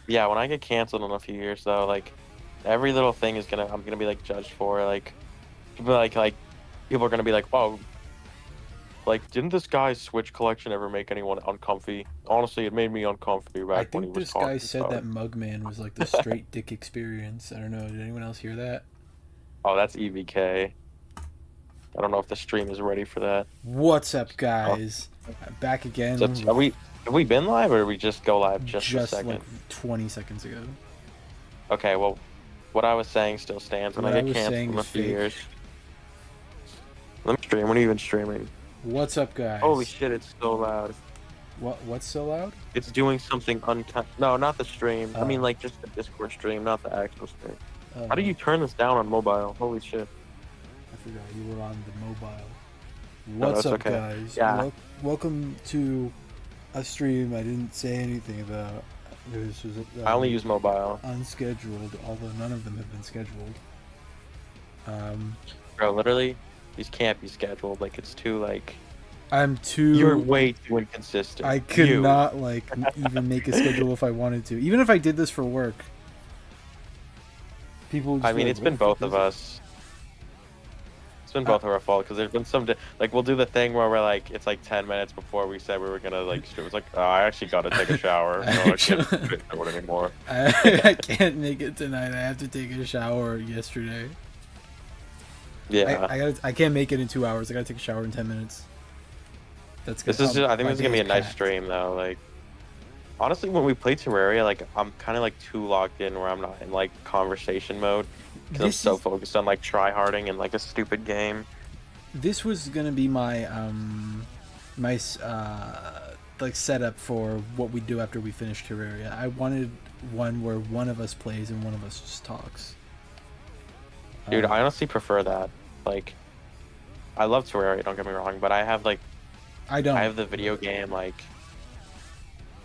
Yeah, when I get canceled in a few years though, like every little thing is I'm gonna be like judged for. Like people people are gonna be like, "Wow, like didn't this guy's Switch collection ever make anyone uncomfy?" Honestly, it made me uncomfy I back when he think was this guy talking said about that Mugman was like the it. straight dick experience. I don't know. Did anyone else hear that? Oh, that's EVK. I don't know if the stream is ready for that. What's up, Oh, guys? I'm back so again are with we have we been live or did we just go live just a just like second? 20 seconds ago. Okay, well, what I was saying still stands. When I What I get was canceled saying in is a few fake. years, let me stream. When are you even streaming? What's up, Holy guys? shit, it's so loud. What's so loud? It's doing something No, not the stream. I mean, Oh, like, just the Discord stream, not the actual stream. How do uh, you turn this down on mobile? Holy shit. I forgot you were on the mobile. No, What's it's up, okay. guys? Yeah. Welcome to a stream I didn't say anything about. This was I only use mobile. unscheduled, although none of them have been scheduled. Um, Bro, literally, these can't be scheduled. Like, it's too, like, I'm you're too. way too inconsistent. I could You. not like even make a schedule if I wanted to. Even if I did this for work, people would I just be mean, like, it's "What been the fuck both is of it?" us. It's been Uh, both of our fault because there's been like we'll do the thing where we're like it's like 10 minutes before we said we were gonna like stream. It's like oh, I actually gotta take a shower. I No, I can't actually, do it anymore. I can't make it tonight. I have to take a shower yesterday. Yeah, I can't make it in 2 hours. I gotta take a shower in 10 minutes. That's good. this is just, I think My this is day gonna be is a nice packed. stream though. Like honestly, when we play Terraria, like I'm kind of like too locked in where I'm not in like conversation mode because I'm This so is focused on like try harding and like a stupid game. this was gonna be my my like setup for what we do after we finish Terraria. I wanted one where one of us plays and one of us just talks. Dude, Um, I honestly prefer that. Like I love Terraria, don't get me wrong, but I I don't. have the video game like.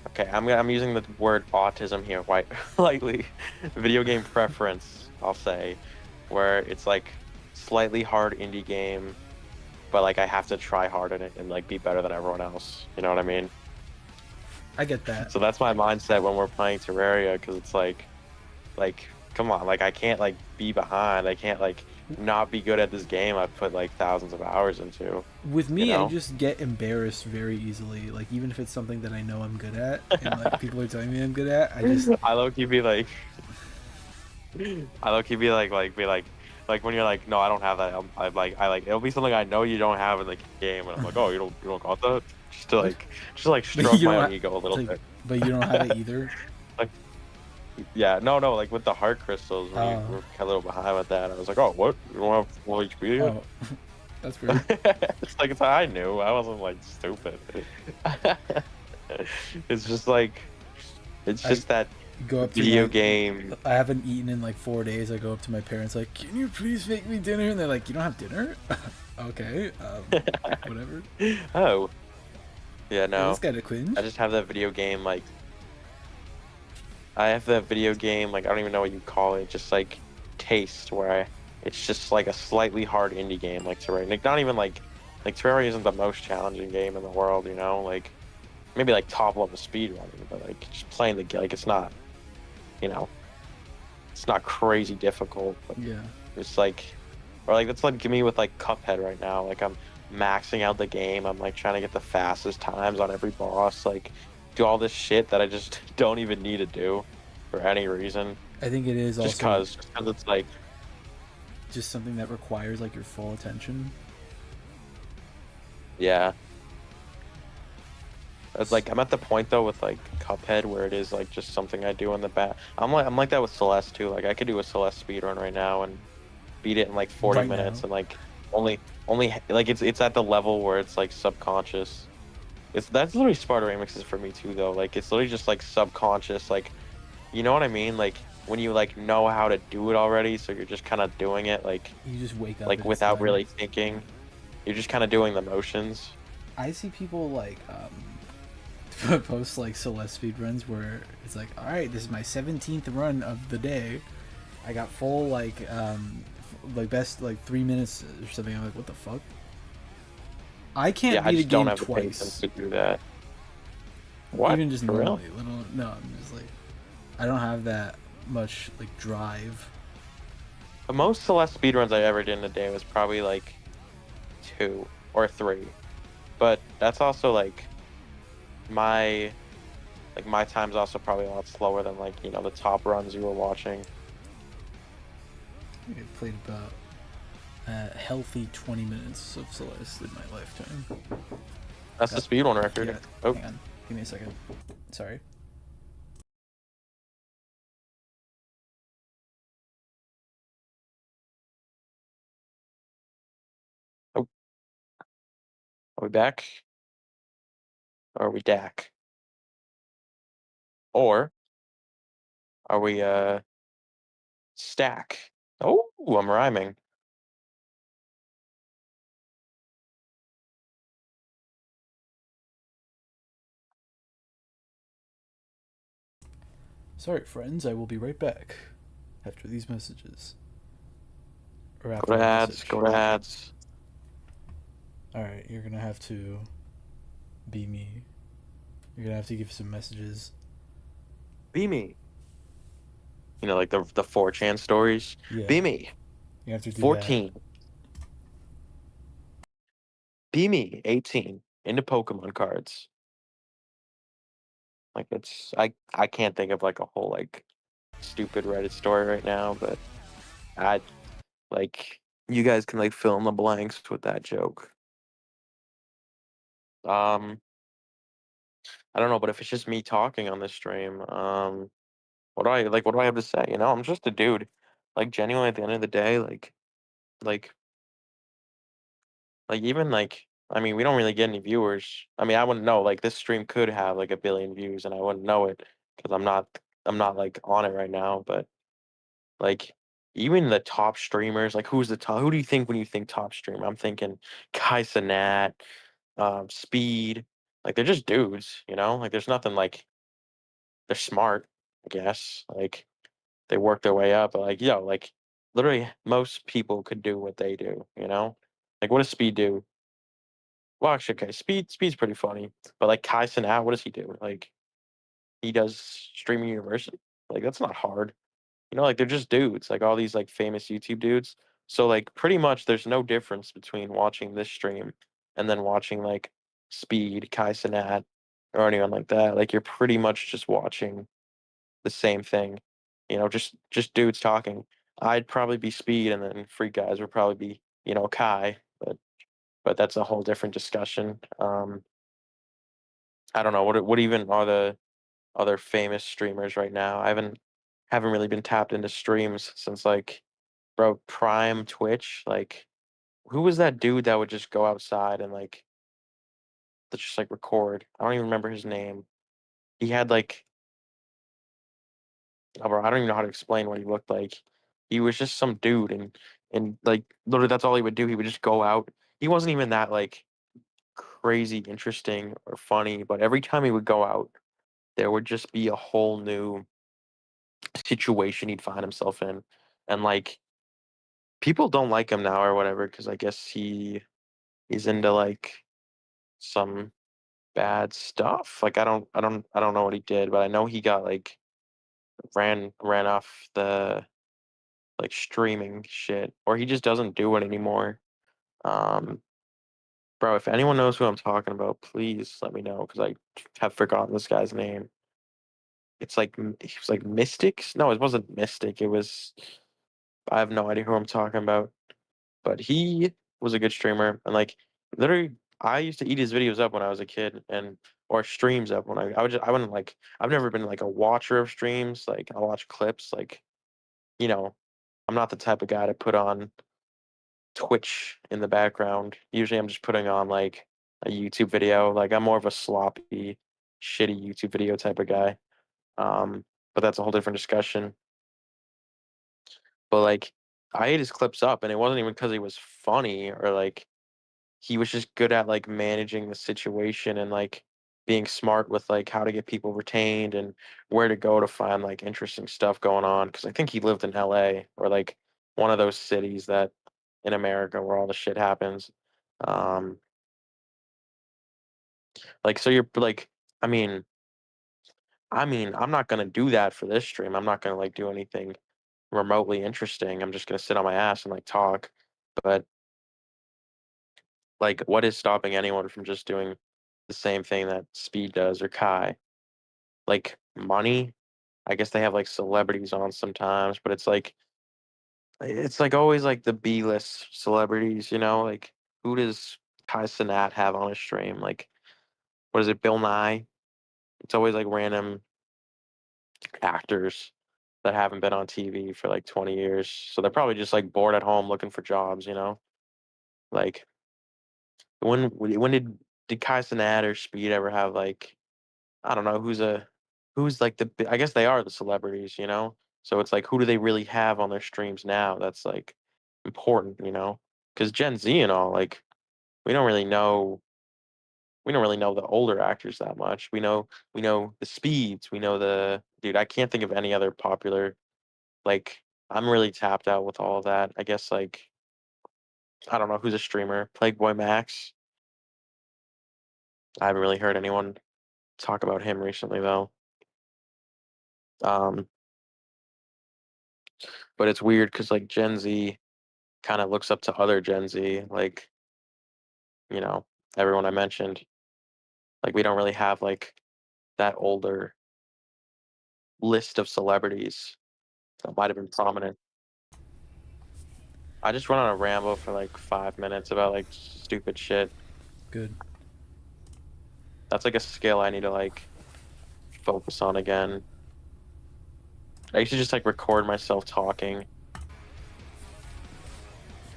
Okay, I'm using the word autism here quite lightly. Video game preference, I'll say, where it's like slightly hard indie game, but like I have to try hard in it and like be better than everyone else. You know what I mean? I get that. So that's my mindset when we're playing Terraria because it's like come on, like I can't like be behind. I can't like not be good at this game I've put like thousands of hours into, With you me, I know? just get embarrassed very easily. Like even if it's something that I know I'm good at, and like people are telling me I'm good at, I just I low key be like I low key be like when you're like, no, I don't have that. I like it'll be something I know you don't have in the game, and I'm like, oh, you don't got that? Just to what? like But stroke you my don't. own ego a It's little like, bit. but you don't have it either. Like, yeah, no, like with the heart crystals, when you Oh, were a little behind with that, I was like, oh, what? You don't have full HP yet? oh, that's weird. It's I knew. I wasn't like stupid. It's just like it's I just that go up to video my. game. I haven't eaten in like 4 days. I go up to my parents like, "Can you please make me dinner?" And they're like, "You don't have dinner?" Okay, whatever. Oh, yeah, Well, that's no. kind of I cringe. just have that video game like I have that video game like I don't even know what you call it, just like taste where it's just like a slightly hard indie game like Terraria. Like not even like Terraria isn't the most challenging game in the world, you know? Like maybe like top level speed running, but like just playing the game like it's not, you know, it's not crazy difficult, but Yeah. it's like or like that's like me with like Cuphead right now. Like I'm maxing out the game. I'm like trying to get the fastest times on every boss, like do all this shit that I just don't even need to do for any reason. I think it is also Just cause it's like, just something that requires like your full attention. yeah. It's like I'm at the point though with like Cuphead where it is like just something I do in the back. I'm like that with Celeste too. Like I could do a Celeste speedrun right now and beat it in like 40 Right minutes now. and like only like it's at the level where it's like subconscious. It's that's literally Sparta remixes for me too though. Like it's literally just like subconscious like you know what I mean? Like when you like know how to do it already, so you're just kind of doing it You just wake up like and it's without done. really thinking. You're just kind of doing the motions. I see people like post like Celeste speedruns where it's like, all right, this is my 17th run of the day. I got full like best like 3 minutes or something. I'm like, what the fuck? I can't Yeah, I beat a just don't game have the patience twice, to do that. What? even just For real? normally. Little no, I'm just like I don't have that much like drive. The most Celeste speedruns I ever did in a day was probably like 2 or 3. But that's also my my time's also probably a lot slower than the top runs you were watching. I played about a healthy 20 minutes of Celeste in my lifetime. That's the Got, speedrun record. yeah, Oh, hang on. Give me a second. Sorry. oh, are we back? Or are we Dak? Or are we Stack? Oh, I'm rhyming. Sorry, friends. I will be right back after these messages. Or Go after to the ads. message. Go to ads. Alright, you're gonna have to be me. You're gonna have to give some messages. Be me. Like the 4chan stories. Yeah, Be me. you have to do that. 14. Be me. 18. Into Pokemon cards. I can't think of a whole stupid Reddit story right now, but I you guys can fill in the blanks with that joke. Um, I don't know, but if it's just me talking on this stream, what do I have to say? I'm just a dude. Genuinely at the end of the day, like even I mean, we don't really get any viewers. I mean, I wouldn't know. This stream could have 1 billion views, and I wouldn't know it because I'm not on it right now. But like even the top streamers, who's the top? Who do you think when you think top streamer? I'm thinking Kai Cenat, Speed. They're just dudes, there's nothing they're smart, I guess. They work their way up, but literally most people could do what they do. What does Speed do? Well, actually, okay, Speed's pretty funny, but Kai Cenat, what does he do? He does streaming university. That's not hard. They're just dudes, all these famous YouTube dudes. So pretty much there's no difference between watching this stream and then watching Speed, Kai Cenat, or anyone like that. You're pretty much just watching the same thing. Just dudes talking. I'd probably be Speed, and then Freak Guys would probably be Kai, but that's a whole different discussion. I don't know what even are the other famous streamers right now. I haven't really been tapped into streams since bro, prime Twitch. Who was that dude that would just go outside and just record? I don't even remember his name. He had oh, bro, I don't even know how to explain what he looked like. He was just some dude, and literally that's all he would do. He would just go out. He wasn't even that crazy interesting or funny, but every time he would go out, there would just be a whole new situation he'd find himself in. And people don't like him now or whatever because I guess he's into some bad stuff. I don't know what he did, but I know he got ran off the streaming shit, or he just doesn't do it anymore. Um, bro, if anyone knows who I'm talking about, please let me know because I have forgotten this guy's name. It's he was Mystics. No, it wasn't Mystic. It was I have no idea who I'm talking about. But he was a good streamer, and literally I used to eat his videos up when I was a kid, and or streams up when I wouldn't I've never been a watcher of streams. I watch clips. You know I'm not the type of guy to put on Twitch in the background. Usually I'm just putting on a YouTube video. I'm more of a sloppy, shitty YouTube video type of guy. But that's a whole different discussion. But I ate his clips up, and it wasn't even because he was funny or he was just good at managing the situation and being smart with how to get people retained and where to go to find interesting stuff going on. Because I think he lived in LA or one of those cities that in America where all the shit happens. Um, so you're I mean, I mean, I'm not gonna do that for this stream. I'm not gonna like do anything remotely interesting. I'm just gonna sit on my ass and like talk. But like, what is stopping anyone from just doing the same thing that Speed does or Kai? Like money. I guess they have like celebrities on sometimes, but it's like always like the B-list celebrities, you know? Like who does Kai Cenat have on his stream? Like what is it, Bill Nye? It's always like random actors that haven't been on TV for like 20 years. So they're probably just like bored at home looking for jobs, you know? Like when did Kai Cenat or Speed ever have like I don't know who's like I guess they are the celebrities, you know? So it's like who do they really have on their streams now that's like important, you know? Because Gen Z and all, like we don't really know we don't really know the older actors that much. We know the Speeds, we know the dude, I can't think of any other popular like I'm really tapped out with all of that. I guess like I don't know who's a streamer. Plagueboy Max. I haven't really heard anyone talk about him recently though. Um, but it's weird because like Gen Z kind of looks up to other Gen Z, like you know everyone I mentioned. Like we don't really have like that older list of celebrities that might have been prominent. I just went on a ramble for like 5 minutes about like stupid shit. Good. That's like a skill I need to like focus on again. I used to just like record myself talking.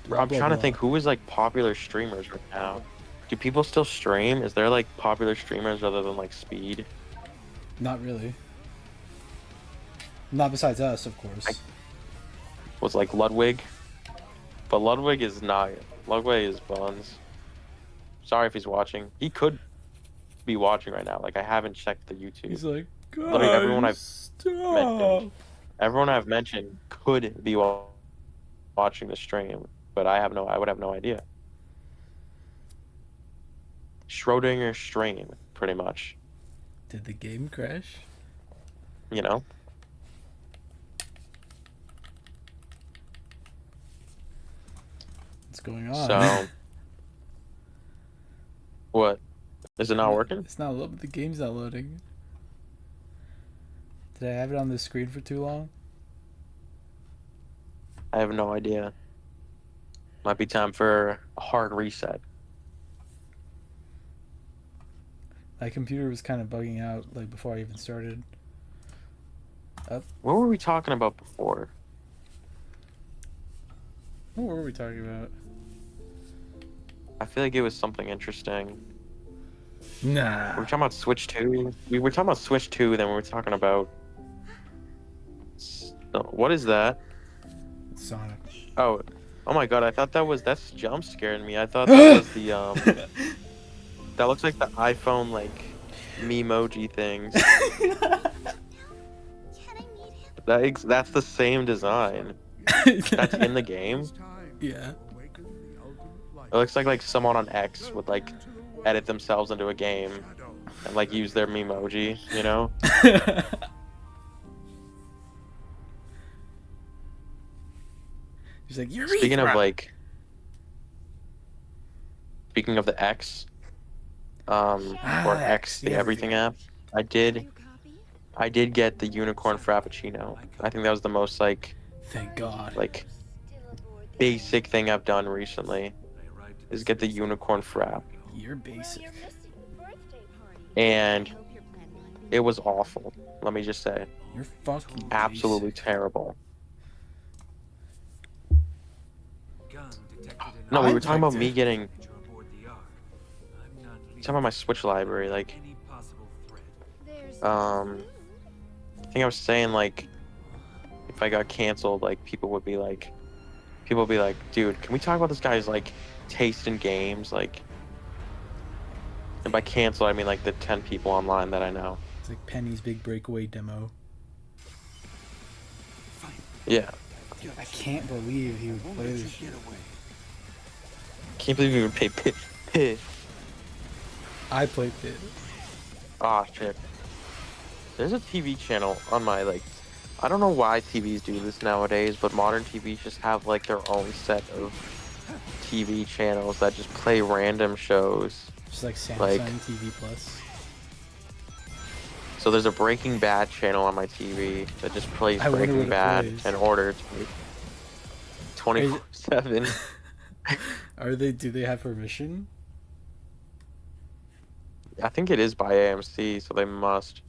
Blah I'm blah trying to blah. think who is like popular streamers right now. Do people still stream? Is there like popular streamers other than like Speed? Not really. Not besides us, of I course. was like Ludwig, but Ludwig is not. Ludwig is buns. Sorry if he's watching. He could be watching right now. Like I haven't checked the YouTube. He's like, Literally guys, mentioned, stop. everyone I've mentioned could be watching the stream, but I would have no idea. Schrodinger's stream, pretty much. Did the game crash? You know. What's going on? So what? Is it not working? It's not the game's not loading. Did I have it on the screen for too long? I have no idea. Might be time for a hard reset. My computer was kind of bugging out like before I even started. Up. What were we talking about before? What were we talking about? I feel like it was something interesting. Nah. We were talking about Switch 2. We were talking about Switch 2, then we were talking about... What is that? It's Sonic. Oh my god, I thought that's jump scaring me. I thought that was the, that looks like the iPhone, like, memoji things. That's the same design. That's in the game? Yeah. It looks like someone on X would, like, edit themselves into a game and, like, use their memoji, you know? He's like, you're Speaking of the X, or X, the everything app, I did get the unicorn frappuccino. I think that was the most Thank God. like basic thing I've done recently is get the unicorn frap. You're basic. And it was awful. Let me just say, You're fucking absolutely basic. terrible. No, we were talking about me getting. Talking about my Switch library, like. I think I was saying like, if I got canceled, like people would be like, dude, can we talk about this guy's like taste in games, like. And by cancel, I mean like the 10 people online that I know. It's like Penny's Big Breakaway demo. Yeah. Dude, I can't believe he would play this shit. Can't believe you would pay Pit. I played it. Ah, shit. There's a TV channel on my like. I don't know why TVs do this nowadays, but modern TVs just have like their own set of TV channels that just play random shows. Just like Samsung Like, TV Plus. so there's a Breaking Bad channel on my TV that just plays I wonder what Breaking it Bad plays. in order to 24/7. Do they have permission? I think it is by AMC, so they must.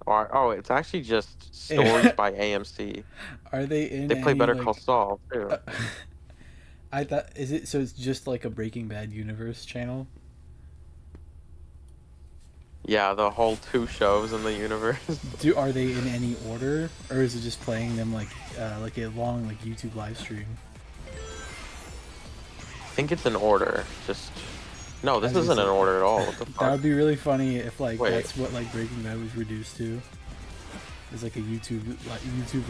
Or oh, it's actually just stories by AMC. Are they in They play any, Better like, Call Saul too. I thought, is it, so it's just like a Breaking Bad universe channel? Yeah, the whole 2 shows in the universe. Are they in any order, or is it just playing them like a long like YouTube live stream? I think it's in order. Just no, this I was isn't in gonna say- order at all. What the That fuck? would be really funny if like Wait. that's what like Breaking Bad was reduced to. It's like a YouTube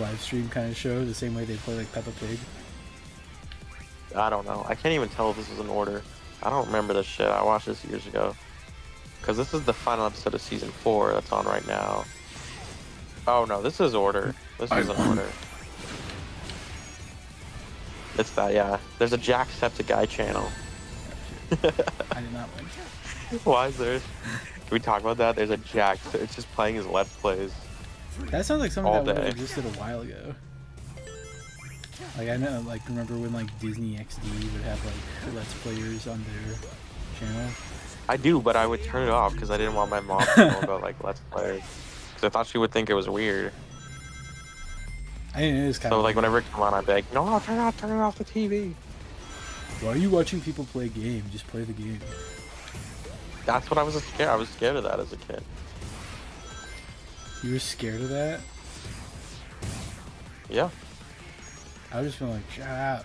live stream kind of show, the same way they play like Peppa Pig. I don't know. I can't even tell if this is in order. I don't remember this shit. I watched this years ago. Because this is the final episode of season 4 that's on right now. Oh no, this is order. This is in order. It's that, yeah. There's a Jacksepticeye channel. I did not win. Why is there? Can we talk about that? There's a Jack. It's just playing his Let's Plays. That sounds like something All that would day. have existed a while ago. Like I know, like remember when like Disney XD would have like Let's Players on their channel? I do, but I would turn it off because I didn't want my mom to know about like Let's Plays. Because I thought she would think it was weird. I mean, it is kind So of like whenever it come on, I'd be like, no, turn it off the TV. Why are you watching people play game? Just play the game. That's what I was scared. I was scared of that as a kid. You were scared of that? Yeah. I would just been like, shut up.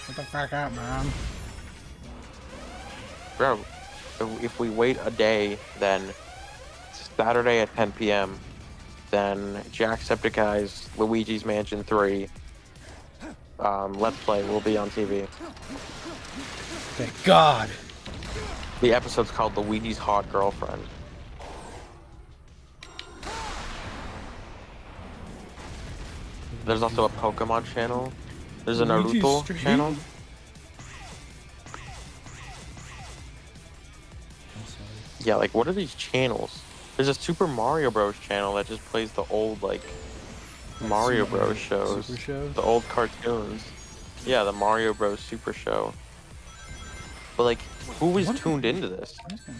Shut the fuck up, mom. Bro, if we wait a day, then Saturday at 10 p.m., then Jacksepticeye's Luigi's Mansion 3 Let's Play will be on TV. Thank God. The episode's called Luigi's Hot Girlfriend. There's also a Pokemon channel. There's a Luigi's Naruto Street. channel. I'm sorry. Yeah, like what are these channels? There's a Super Mario Bros. Channel that just plays the old like Mario Super Bros. shows. Super Show? The old cartoons. Yeah, the Mario Bros. Super Show. But like, who was tuned into this? I'm just gonna-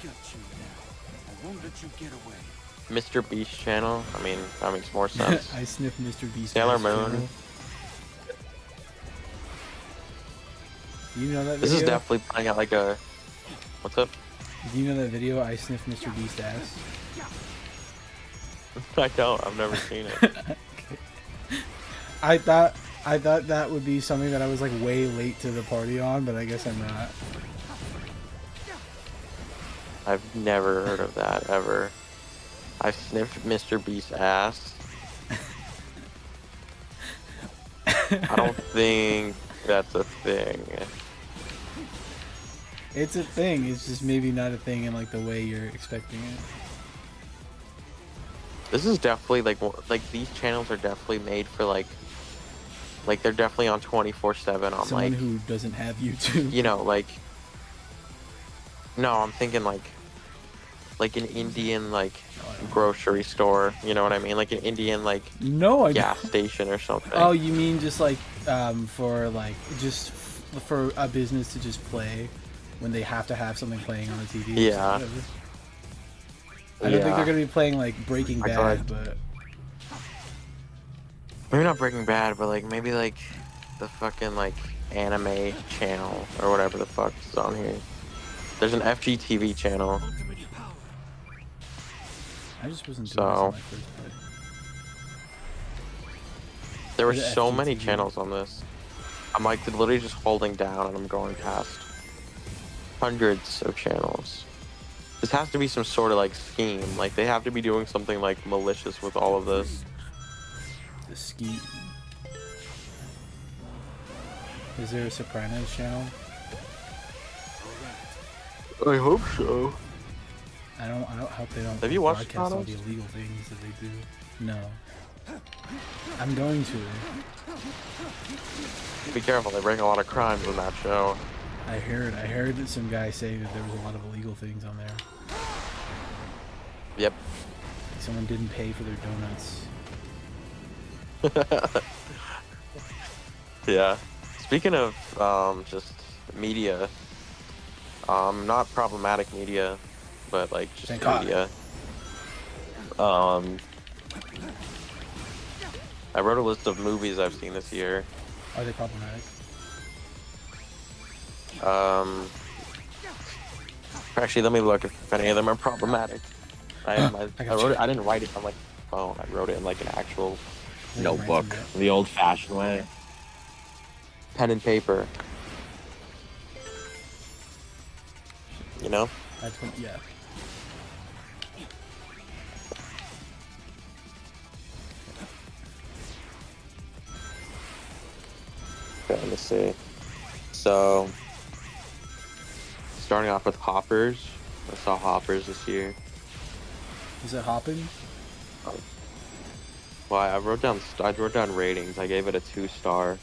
Got you now. I won't let you get away. Mr. Beast channel. I mean, that makes more sense. I sniff Mr. Beast. Sailor ass Moon. channel. Do you know that video? This is definitely playing out like a. What's up? Do you know that video? I sniff Mr. Beast ass. I don't. I've never seen it. Okay. I thought that would be something that I was like way late to the party on, but I guess I'm not. I've never heard of that ever. I sniffed Mr. Beast's ass. I don't think that's a thing. It's a thing. It's just maybe not a thing in like the way you're expecting it. This is definitely like these channels are definitely made for like they're definitely on 24/7 on Someone like who doesn't have YouTube. you know like. No, I'm thinking like an Indian like grocery store. You know what I mean? Like an Indian like No, I gas station or something. Oh, you mean just like for like just for a business to just play when they have to have something playing on the TV? or Yeah. whatever. I don't think Yeah. they're gonna be playing like Breaking I Bad, thought- but Maybe not Breaking Bad, but like maybe like the fucking like anime channel or whatever the fuck is on here. There's an FGTV channel. I just wasn't doing this So- on my first play. There were There's a so many FGTV. channels on this. I'm like literally just holding down and I'm going past hundreds of channels. This has to be some sort of like scheme. Like they have to be doing something like malicious with all of this. The ski. Is there a Sopranos channel? I hope so. I don't hope they don't Have you watched broadcast all Sopranos? the illegal things that they do. No. I'm going to. Be careful, they bring a lot of crimes in that show. I heard that some guy say that there was a lot of illegal things on there. Yep. Like someone didn't pay for their donuts. Yeah. Speaking of just media, not problematic media, but like just Thank God. media. I wrote a list of movies I've seen this year. Are they problematic? Actually, let me look if any of them are problematic. I wrote it. I didn't write it on like phone. I wrote it in like an actual notebook, the old-fashioned way. Pen and paper. You know? Yeah. Okay, let me see. So, starting off with Hoppers. I saw Hoppers this year. Is it hopping? Well, I wrote down ratings. I gave it a 2-star.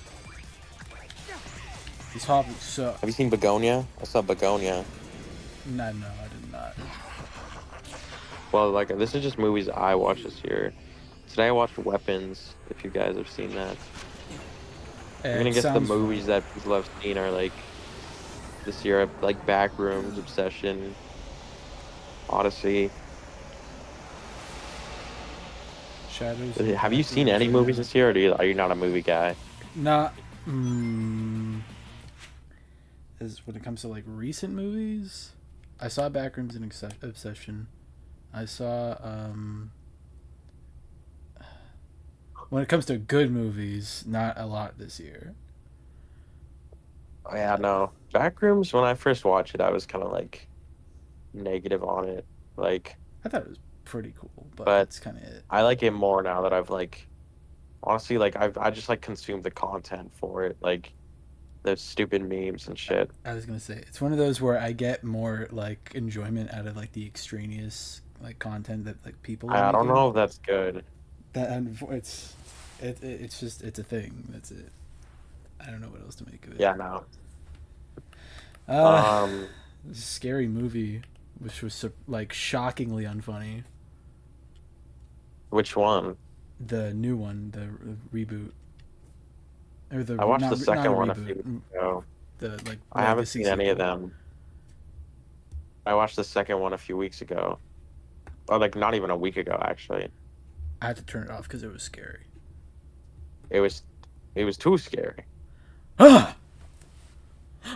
Is hopping so? Have you seen Begonia? I saw Begonia. No, I did not. Well, like this is just movies I watched this year. Today I watched Weapons. If you guys have seen that, I'm gonna guess the movies that people have seen are like this year, like Backrooms, Obsession, Odyssey. Shadows. Have you seen any movies this year, or are you not a movie guy? Not. As when it comes to like recent movies, I saw Backrooms and Obsession. I saw when it comes to good movies, not a lot this year. Oh, yeah, no. Backrooms, when I first watched it, I was kind of like negative on it. Like, I thought it was pretty cool, but that's kind of it. I like it more now that I've like, honestly, like I just like consumed the content for it, like those stupid memes and shit. I was gonna say it's one of those where I get more like enjoyment out of like the extraneous like content that like people. I don't know if that's good. That and it's just it's a thing. That's it. I don't know what else to make of it. Yeah, no. Scary movie, which was like shockingly unfunny. Which one? The new one, the reboot. Or the I watched the second one a reboot, few weeks ago. The like. I haven't seen any of them. I watched the second one a few weeks ago. Or like not even a week ago, actually. I had to turn it off because it was scary. It was too scary. Ah!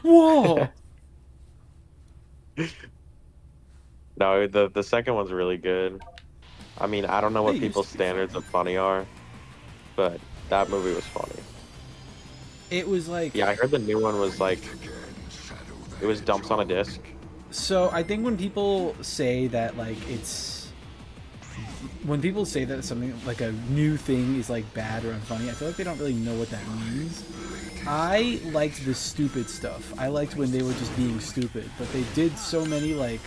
Whoa! No, the second one's really good. I mean, I don't know what people's standards of funny are, but that movie was funny. It was like... Yeah, I heard the new one was like... It was dumps on a disc. So, I think when people say that, like, it's... When people say that something, like, a new thing is, like, bad or unfunny, I feel like they don't really know what that means. I liked the stupid stuff. I liked when they were just being stupid, but they did so many, like...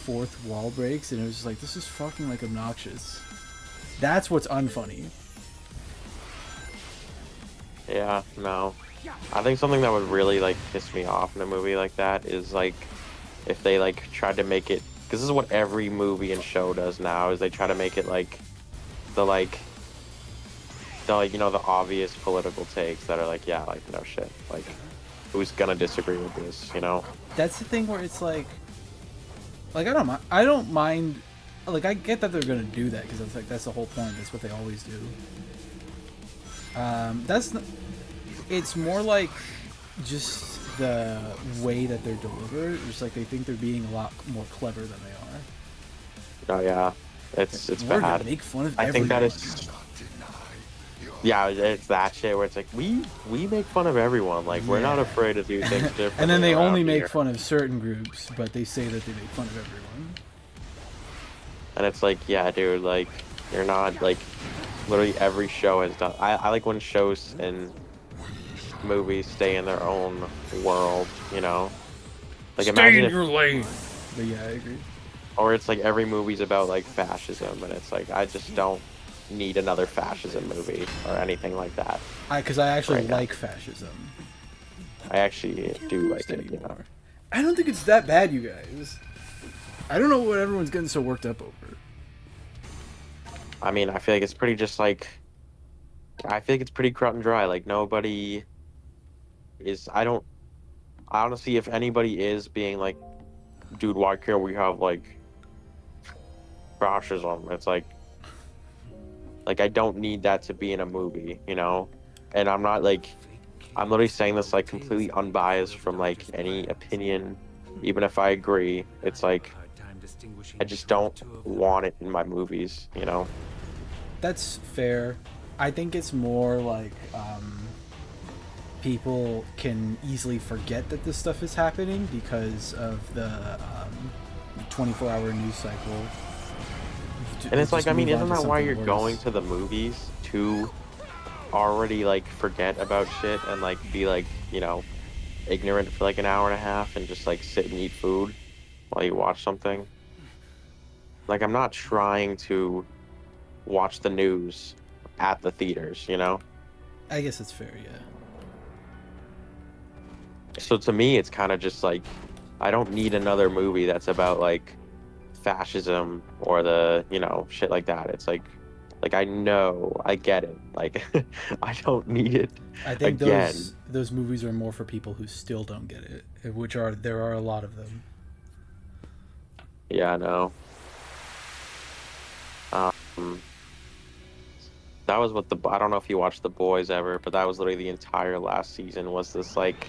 fourth wall breaks, and it was just like, this is fucking, like, obnoxious. That's what's unfunny. Yeah, no. I think something that would really, like, piss me off in a movie like that is, like, if they, like, tried to make it... Because this is what every movie and show does now, is they try to make it, like, the, you know, the obvious political takes that are, like, yeah, like, no shit. Like, who's gonna disagree with this, you know? That's the thing where it's, like, I don't mind... Like, I get that they're gonna do that, because it's, like, that's the whole point. That's what they always do. It's more like just the way that they're delivered. It's like they think they're being a lot more clever than they are. Oh yeah, it's more bad. To make fun of I think everyone. that is. Yeah, it's that shit where it's like we make fun of everyone. Like we're not afraid to do things different. And then they only make fun of certain groups, but they say that they make fun of everyone. And it's like, yeah, dude, like you're not like. Literally every show has done. I like when shows and movies stay in their own world, you know? Like Stay imagine in if, your lane. But yeah, I agree. or it's like every movie's about like fascism, and it's like I just don't need another fascism movie or anything like that Because I actually right now. like fascism. I actually do like it, you know? Anymore. I don't think it's that bad, you guys. I don't know what everyone's getting so worked up over. I mean, I feel like it's pretty just like, I feel like it's pretty cut and dry. Like nobody is, I don't, honestly, if anybody is being like, dude, why can't we have like fascism? It's like I don't need that to be in a movie, you know? And I'm not like, I'm literally saying this like completely unbiased from like any opinion, even if I agree. It's like, I just don't want it in my movies, you know? That's fair. I think it's more like people can easily forget that this stuff is happening because of the 24-hour news cycle. And it's like, I mean, isn't that why you're worse. going to the movies to already like forget about shit and like be like, you know, ignorant for like an hour and a half and just like sit and eat food while you watch something? Like, I'm not trying to watch the news at the theaters, you know? I guess it's fair, yeah. So to me, it's kind of just like, I don't need another movie that's about like fascism or the, you know, shit like that. It's like I know, I get it. Like, I don't need it I think again. those movies are more for people who still don't get it, there are a lot of them. Yeah, I know. Um, that was what I don't know if you watched The Boys ever, but that was literally the entire last season was this like,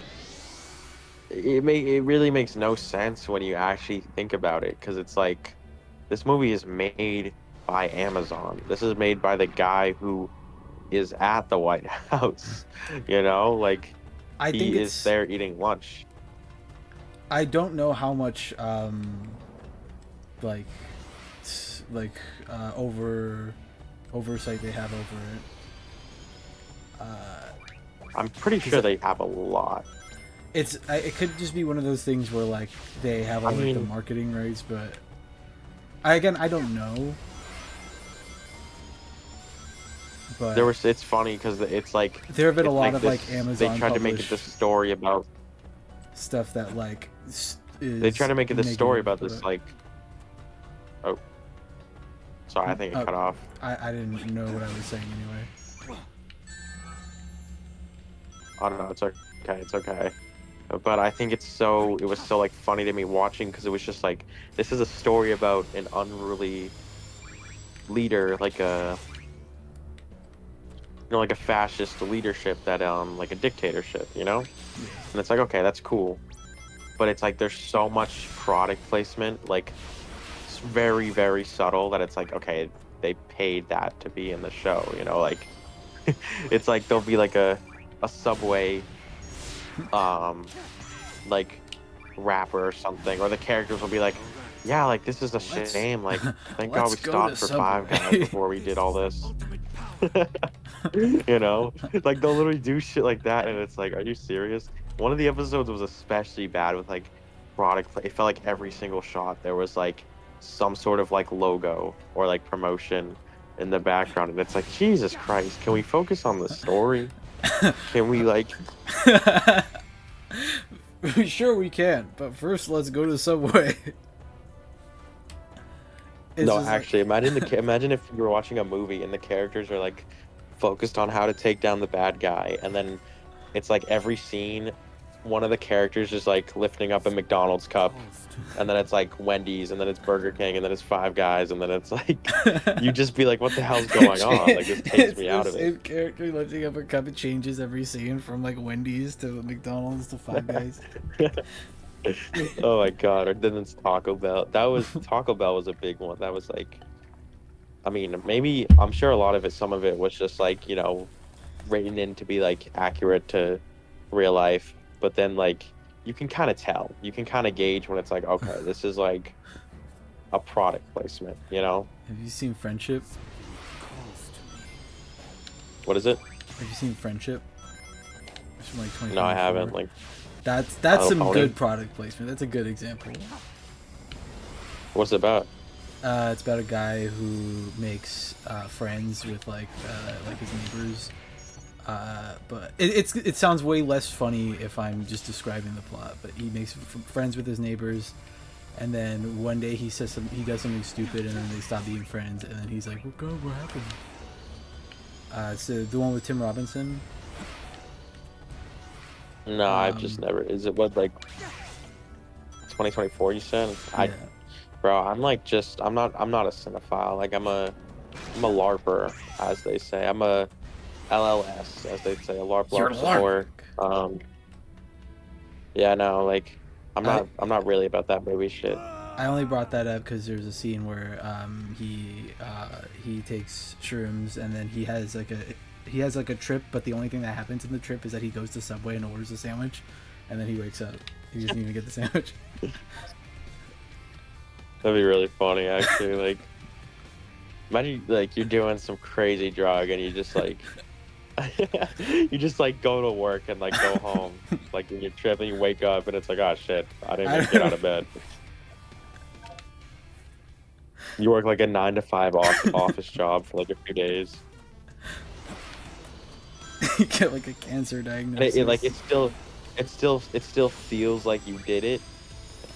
it really makes no sense when you actually think about it, because it's like, this movie is made by Amazon. This is made by the guy who is at the White House, you know? Like, I think he it's is there eating lunch. I don't know how much like oversight they have over it. I'm pretty sure they have a lot. It could just be one of those things where like they have all I like the mean- marketing rights, but I don't know. But It's funny because it's like, there have been a it's lot of this- like Amazon They tried to make it published this story about. stuff that like They try to make it this story negative, about this but like. Oh, sorry, I think it Oh. cut off. I didn't know what I was saying anyway. I don't know. It's okay. It's okay. But I think it was so like funny to me watching, because it was just like, this is a story about an unruly leader, like a, you know, like a fascist leadership that like a dictatorship, you know? And it's like, okay, that's cool. But it's like there's so much product placement, like it's very, very subtle, that it's like, okay, they paid that to be in the show, you know? Like, it's like there'll be like a Subway like rapper or something, or the characters will be like, yeah, like this is a shame, like thank God we let's go stopped to for Five Subway." Guys before we did all this. You know, like they'll literally do shit like that, and it's like, are you serious? One of the episodes was especially bad with like product it felt like every single shot there was like some sort of like logo or like promotion in the background, and it's like, Jesus Christ, can we focus on the story? Can we like Sure we can, but first let's go to Subway. It's no, just like- actually, imagine if you were watching a movie and the characters are like focused on how to take down the bad guy, and then it's like every scene, one of the characters is like lifting up a McDonald's cup, and then it's like Wendy's, and then it's Burger King, and then it's Five Guys, and then it's like, you just be like, what the hell's going on? Like, this takes me out of the it. same character lifting up a cup. It changes every scene from like Wendy's to McDonald's to Five Guys. Oh my God. Or then it's Taco Bell. Taco Bell was a big one. That was like, I mean, maybe, I'm sure a lot of it, some of it was just like, you know, written in to be like accurate to real life. But then like, you can kind of tell, you can kind of gauge when it's like, okay, this is like a product placement, you know? Have you seen Friendship? What is it? Have you seen Friendship? It's from like No, I 2024. haven't. Like, That's My Little some Pony. good product placement. That's a good example. What's it about? It's about a guy who makes friends with like his neighbors. But it sounds way less funny if I'm just describing the plot. But he makes friends with his neighbors, and then one day he does something stupid, and then they stop being friends, and then he's like, "Oh God, what happened?" So the one with Tim Robinson. No, I've just never. Is it what, like 2024? You said. Yeah. Bro, I'm like just. I'm not a cinephile. Like I'm a LARPer, as they say. I'm a LLS, as they say, a LARP You're LARP support. Yeah, no, like I'm not really about that movie shit. I only brought that up because there's a scene where he takes shrooms, and then he has like a trip, but the only thing that happens in the trip is that he goes to Subway and orders a sandwich, and then he wakes up. He doesn't even get the sandwich. That'd be really funny, actually. Like, imagine like you're doing some crazy drug and you just like you just like go to work and like go home, like in your trip, and you wake up and it's like, oh shit, I didn't even get out of bed. You work like a 9 to 5 office job for like a few days. You get like a cancer diagnosis. It still feels like you did it,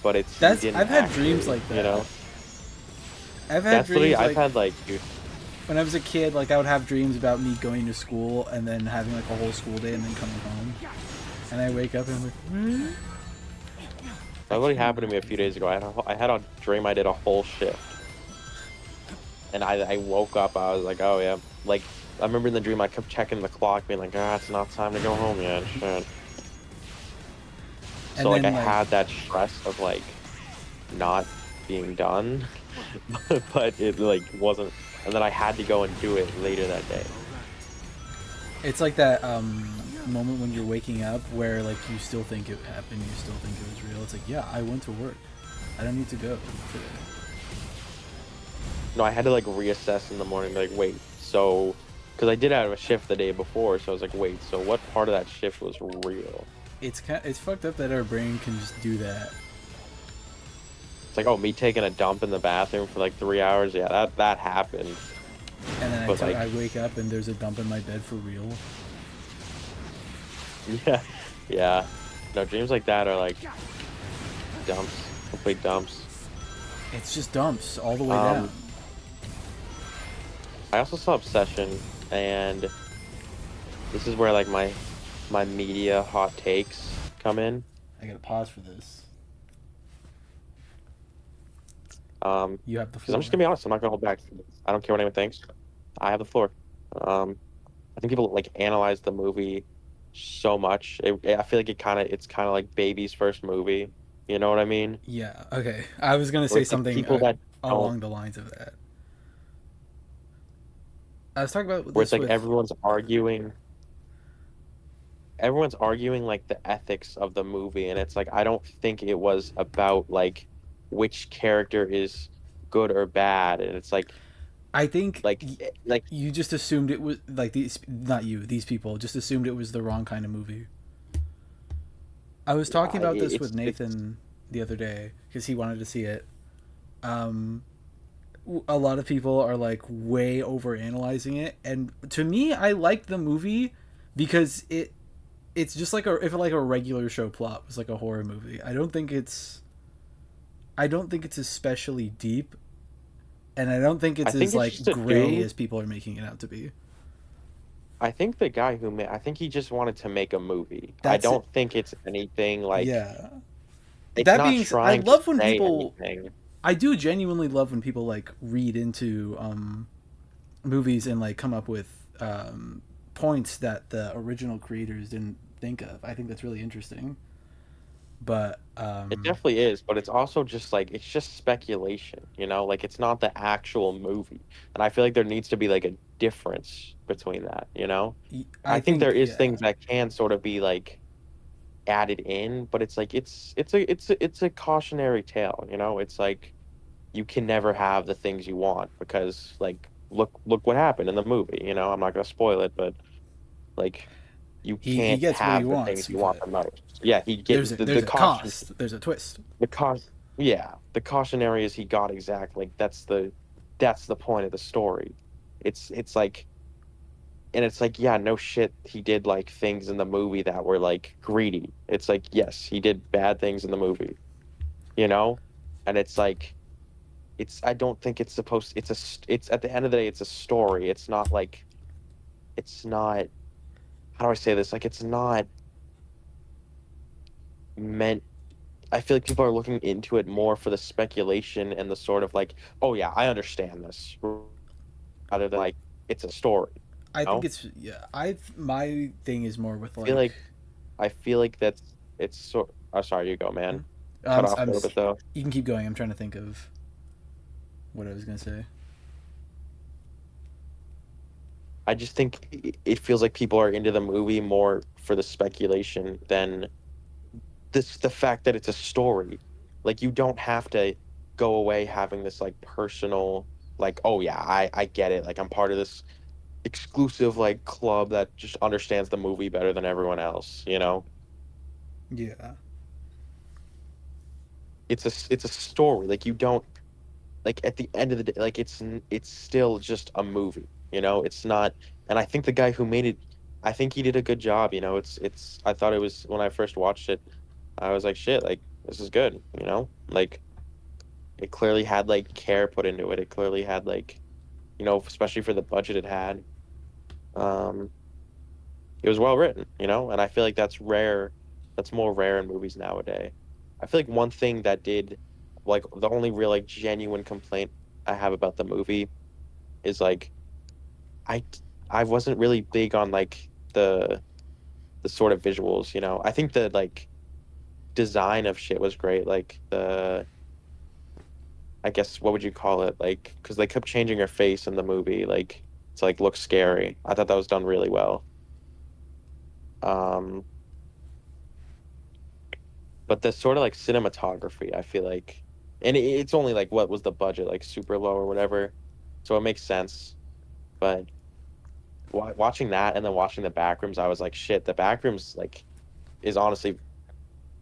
but you didn't I've had actually, dreams like that. you know. I've had dreams like, I've had like, dude, when I was a kid, like I would have dreams about me going to school and then having like a whole school day and then coming home, and I wake up and I'm like, hmm? that really happened to me a few days ago. I had a dream I did a whole shift, and I woke up. I was like, oh yeah, like I remember in the dream I kept checking the clock, being like, ah, it's not time to go home yet. Shit. So like I had that stress of like not being done, but it like wasn't, and then I had to go and do it later that day. It's like that moment when you're waking up where like you still think it happened, you still think it was real. It's like, yeah, I went to work. I don't need to go today. No, I had to like reassess in the morning, like, wait, so, because I did have a shift the day before, so I was like, wait, so what part of that shift was real? It's fucked up that our brain can just do that. It's like, oh, me taking a dump in the bathroom for like 3 hours, yeah, that happened. And then But, like, I wake up and there's a dump in my bed for real. Yeah, yeah. No, dreams like that are like dumps, complete dumps. It's just dumps all the way down. I also saw Obsession, and this is where like my media hot takes come in. I gotta pause for this. You have the Because floor. I'm just gonna be honest, I'm not gonna hold back. I don't care what anyone thinks. I have the floor. I think people like analyze the movie so much. I feel like it's kind of like baby's first movie. You know what I mean? Yeah. Okay. I was gonna say Like, something people that along the lines of that. I was talking about where it's this like with... everyone's arguing like the ethics of the movie, and it's like I don't think it was about like which character is good or bad, and it's like I think like you just assumed it was like these people just assumed it was the wrong kind of movie. I was talking about this with Nathan the other day because he wanted to see it. A lot of people are like way over analyzing it, and to me, I like the movie because it's just like if like a regular show plot was like a horror movie. I don't think it's especially deep, and I don't think it's as like gray as people are making it out to be. I think the guy who made, I think he just wanted to make a movie. I don't think it's anything like, yeah. It's That not being, trying I love to when say people. anything. I do genuinely love when people like read into movies and like come up with points that the original creators didn't think of. I think that's really interesting. But It definitely is, but it's also just like it's just speculation, you know? Like it's not the actual movie. And I feel like there needs to be like a difference between that, you know? I think there is things that can sort of be like added in, but it's like it's a cautionary tale, you know? It's like you can never have the things you want because like look what happened in the movie, you know? I'm not going to spoil it, but like you he can't gets what he have the wants, things you want but the most. Yeah, he there's get a, there's the a caution. cost. There's a twist. The caution. Yeah, the cautionary is he got exactly. Like that's the point of the story. It's like, and it's like, yeah, no shit, he did like things in the movie that were like greedy. It's like, yes, he did bad things in the movie, you know, and it's like, I don't think it's supposed. It's at the end of the day, it's a story. It's not like, it's not. How do I say this? Like, it's not meant. I feel like people are looking into it more for the speculation and the sort of like, oh yeah, I understand this, rather than like it's a story. I You think know? it's yeah. My thing is more with I feel like. like I feel like that's it's sort. Oh, sorry, you go, Hmm? man. Cut off a I'm. little bit though. You can keep going. I'm trying to think of what I was gonna say. I just think it feels like people are into the movie more for the speculation than the fact that it's a story. Like you don't have to go away having this like personal like, oh yeah, I get it. Like I'm part of this exclusive like club that just understands the movie better than everyone else, you know? Yeah. It's a story. Like you don't like at the end of the day like it's still just a movie, you know? It's not, and I think the guy who made it, I think he did a good job, you know? It's I thought it was, when I first watched it, I was like, shit, like this is good, you know? Like it clearly had like care put into it. It clearly had like, you know, especially for the budget it had. Um, it was well written, you know, and I feel like that's rare. That's more rare in movies nowadays. I feel like one thing that did, like the only real like genuine complaint I have about the movie is like I I wasn't really big on like the sort of visuals, you know. I think the like design of shit was great, like the, I guess what would you call it? Like, because they kept changing her face in the movie, like to like look scary. I thought that was done really well. Um, but the sort of like cinematography, I feel like, and it's only like what was the budget, like super low or whatever, so it makes sense. But watching that and then watching the backrooms, I was like, shit, the backrooms like is honestly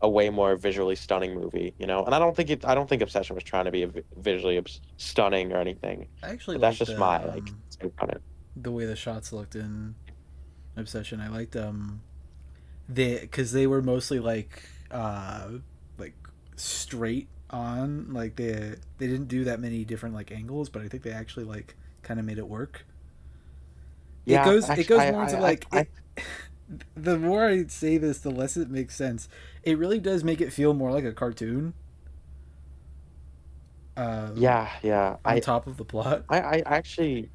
a way more visually stunning movie, you know. And I don't think Obsession was trying to be a visually stunning or anything, I actually but that's liked just my like take on it. the way the shots looked in Obsession. I liked they because they were mostly like straight on, like they didn't do that many different like angles, but I think they actually like kind of made it work. Yeah, It actually, goes more into like it. The more I say this, the less it makes sense. It really does make it feel more like a cartoon. Um, yeah, yeah. on top of the plot. I actually,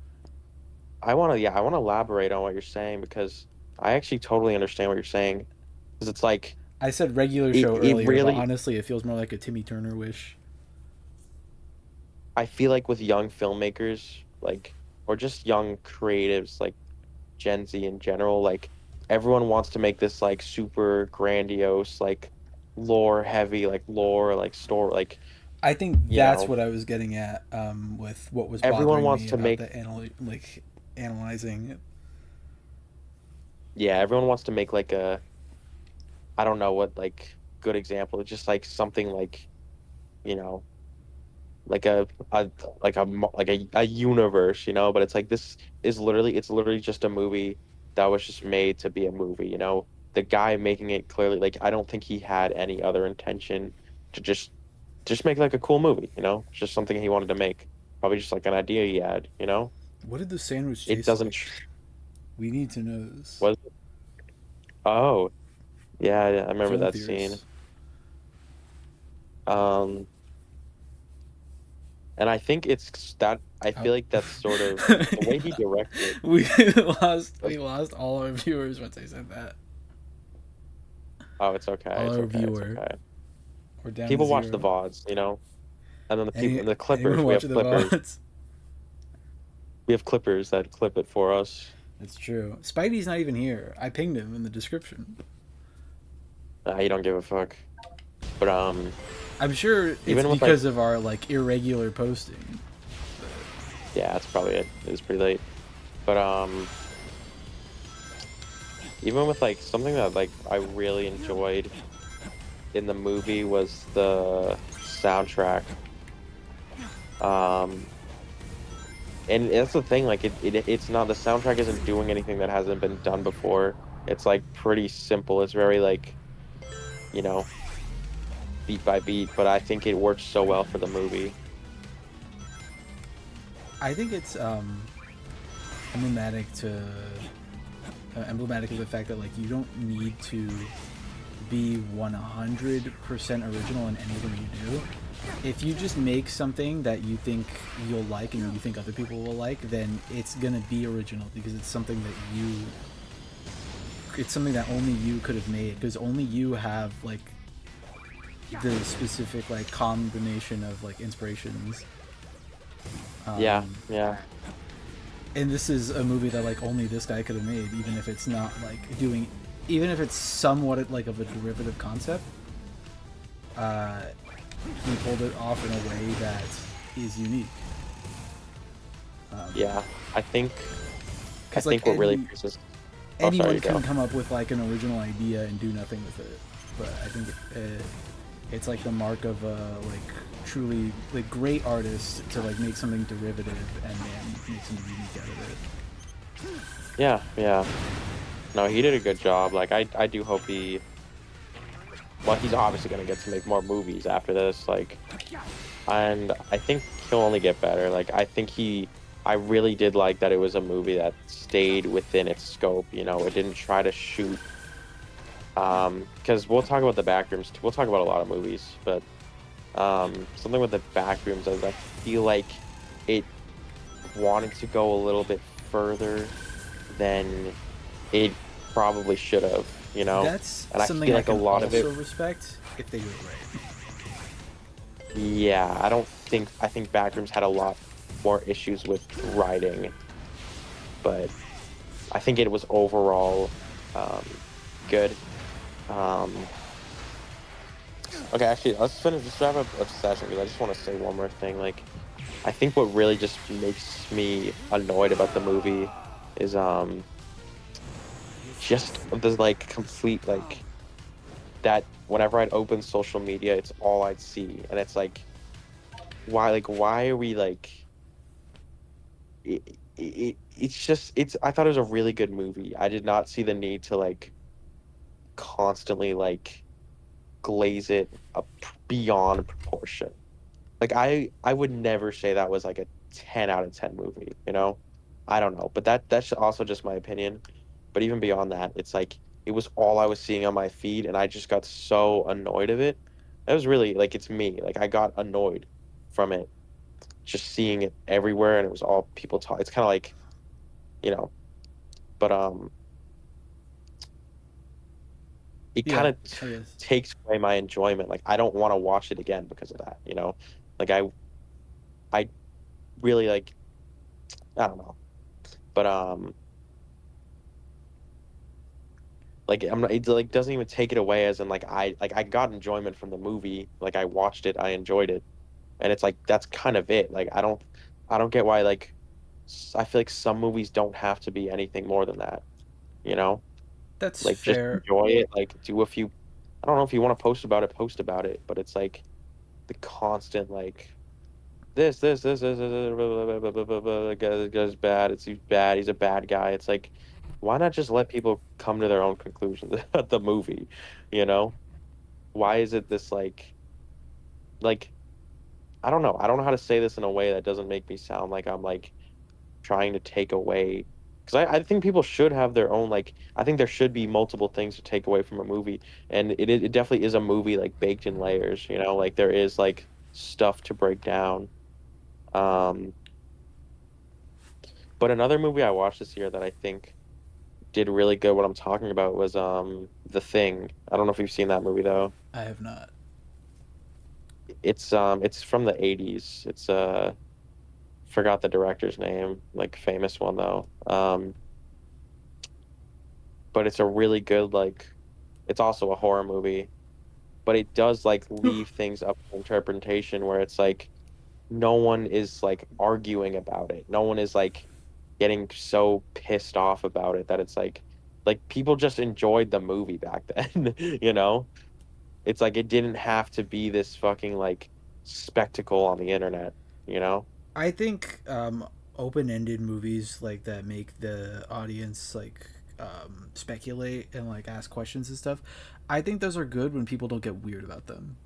I want to, yeah, I want to elaborate on what you're saying because I actually totally understand what you're saying. Because it's like, I said regular it, show it earlier, but really, honestly, it feels more like a Timmy Turner wish. I feel like with young filmmakers, like, or just young creatives, like Gen Z in general, like, everyone wants to make this, like, super grandiose, like, lore heavy, like, lore, like, story, like, I think you that's know, what I was getting at with what was everyone bothering wants me to about make, the analyzing it. yeah, everyone wants to make, like, a, I don't know what, like, good example, it's just, like, something, like, you know, like a a universe, you know, but it's like this is literally it's literally just a movie that was just made to be a movie, you know. The guy making it clearly like I don't think he had any other intention to just make like a cool movie, you know, just something he wanted to make. Probably just like an idea he had, you know. What did the sandwich It taste doesn't like? We need to know this. was oh yeah, yeah, I remember Film that scene. theorists. Um, and I think it's that I Oh. feel like that's sort of the way he directed it. we we lost all our viewers once I said that. Oh, it's okay. All It's our okay. It's viewer. okay. We're down to People watch the zero. VODs, you know, and then the people, the Anyone clippers. We have watching the clippers. VODs? We have clippers that clip it for us. That's true. Spidey's not even here. I pinged him in the description. You don't give a fuck. But I'm sure it's even with because like, of our like irregular posting. yeah, that's probably it. It's pretty late. But even with like something that like I really enjoyed in the movie was the soundtrack. Um, and that's the thing, like it's not the soundtrack isn't doing anything that hasn't been done before. It's like pretty simple. It's very like, you know, beat by beat, but I think it works so well for the movie. I think it's emblematic to emblematic of the fact that like you don't need to be 100% original in anything you do. If you just make something that you think you'll like and you think other people will like, then it's gonna be original because it's something that only you could have made, because only you have like the specific like combination of like inspirations. Yeah, yeah. And this is a movie that like only this guy could have made, even if it's not like doing, even if it's somewhat like of a derivative concept. He pulled it off in a way that is unique. Yeah, I think Like what really pisses. Oh, anyone sorry, can go. come up with like an original idea and do nothing with it, but I think it's like the mark of a like truly like great artist to like make something derivative and then make something unique out of it. Yeah, yeah. No, he did a good job. Like I do hope he. Well, he's obviously gonna get to make more movies after this. Like, and I think he'll only get better. Like, I think he. I really did like that it was a movie that stayed within its scope. You know, it didn't try to shoot. Because we'll talk about the backrooms. We'll talk about a lot of movies, but something with the backrooms is I feel like it wanted to go a little bit further than it probably should have, you know? That's And I something feel I like a can lot of it, also respect if they do it right. yeah, I think Backrooms had a lot more issues with writing, but I think it was overall um, good. Um, okay, actually, let's wrap up Obsession, because I just want to say one more thing. Like, I think what really just makes me annoyed about the movie is just the like complete like that whenever I'd open social media, it's all I'd see, and it's why are we like it's just it's I thought it was a really good movie. I did not see the need to like constantly like glaze it up beyond proportion. Like I would never say that was like a 10 out of 10 movie, you know? I don't know, but that's also just my opinion. But even beyond that, it's like it was all I was seeing on my feed and I just got so annoyed of it. That was really like it's me. Like I got annoyed from it, just seeing it everywhere and it was all people talk. It's kind of like, you know, but it kind Yeah, of I guess. takes away my enjoyment. Like I don't want to watch it again because of that, you know? Like I really like I don't know. But like I'm not, it like doesn't even take it away as in like I got enjoyment from the movie. Like I watched it, I enjoyed it. And it's like that's kind of it. Like I don't get why like I feel like some movies don't have to be anything more than that, you know? That's Like just fair. enjoy it, like do a few I don't know if you want to post about it, but it's like the constant like this, guy's bad. He's bad. He's a bad guy. It's like, why not just let people come to their own conclusions at the movie? You know, why is it this like I don't know. I don't know how to say this in a way that doesn't make me sound like I'm like trying to take away. Because I think people should have their own like. I think there should be multiple things to take away from a movie, and it definitely is a movie like baked in layers. You know, like there is like stuff to break down. Um, But another movie I watched this year that I think did really good what I'm talking about was The Thing. I don't know if you've seen that movie though. I have not. It's from the 80s. It's forgot the director's name, like famous one though. But it's a really good like it's also a horror movie, but it does like leave things up to interpretation where it's like no one is like arguing about it. No one is like getting so pissed off about it that it's like people just enjoyed the movie back then, you know? It's like it didn't have to be this fucking like spectacle on the internet, you know? I think open-ended movies like that make the audience like speculate and like ask questions and stuff. I think those are good when people don't get weird about them.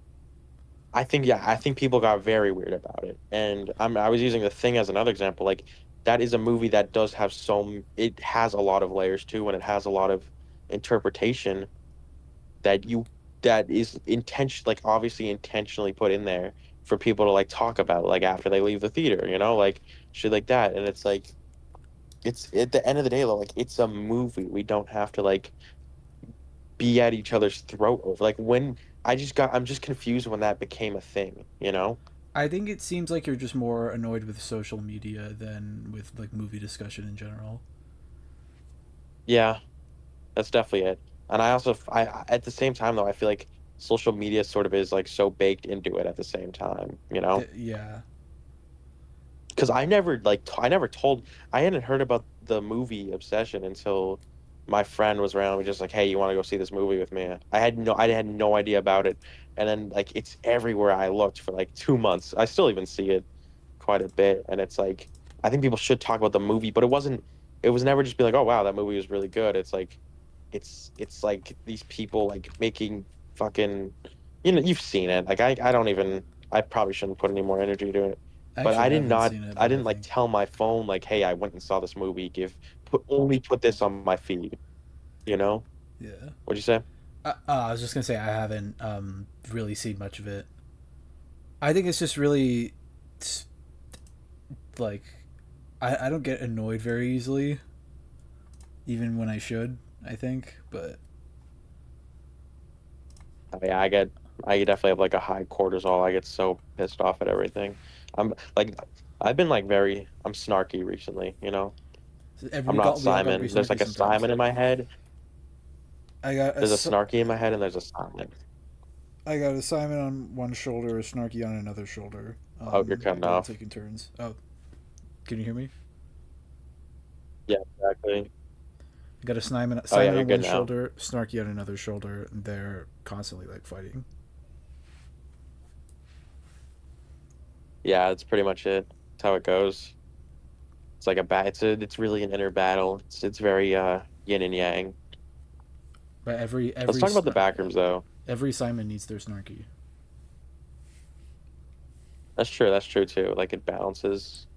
I think yeah, I think people got very weird about it. And I was using The Thing as another example. Like that is a movie that does have it has a lot of layers too, and it has a lot of interpretation that you that is intention like obviously intentionally put in there for people to like talk about like after they leave the theater, you know, like shit like that. And it's like it's at the end of the day though, like it's a movie. We don't have to like be at each other's throat over like when I'm just confused when that became a thing, you know? I think it seems like you're just more annoyed with social media than with like movie discussion in general. Yeah, that's definitely it. And I also at the same time though, I feel like social media sort of is like so baked into it at the same time, you know? Yeah. Because I hadn't heard about the movie Obsession until my friend was around me just like, hey, you want to go see this movie with me? I had no idea about it. And then like it's everywhere I looked for like 2 months. I still even see it quite a bit. And it's like I think people should talk about the movie, but it was never just be like, oh wow, that movie was really good. It's like it's like these people like making fucking you've seen it. Like I don't even I probably shouldn't put any more energy to it. I But actually haven't seen it, I but I didn't like think tell my phone like, hey, I went and saw this movie. Only put this on my feed, you know? yeah. What'd you say? I was just gonna say I haven't really seen much of it. I think it's just really like I don't get annoyed very easily, even when I should. I think, but Yeah, I definitely have like a high cortisol. I get so pissed off at everything. I'm like I've been like I'm snarky recently, you know? I'm not we all got to be Simon. There's snarky like a sometimes. Simon in my head. There's a A snarky in my head and there's a Simon. I got a Simon on one shoulder, a Snarky on another shoulder. Oh, you're cutting They're all off. taking turns. Oh, can you hear me? Yeah, exactly. I got a Oh yeah, Simon you're on good one now. shoulder, Snarky on another shoulder. And they're constantly like fighting. Yeah, that's pretty much it. That's how it goes. It's like it's really an inner battle. It's very yin and yang. But Let's talk about the back rooms though. every Simon needs their Snarky. That's true. That's true too. Like it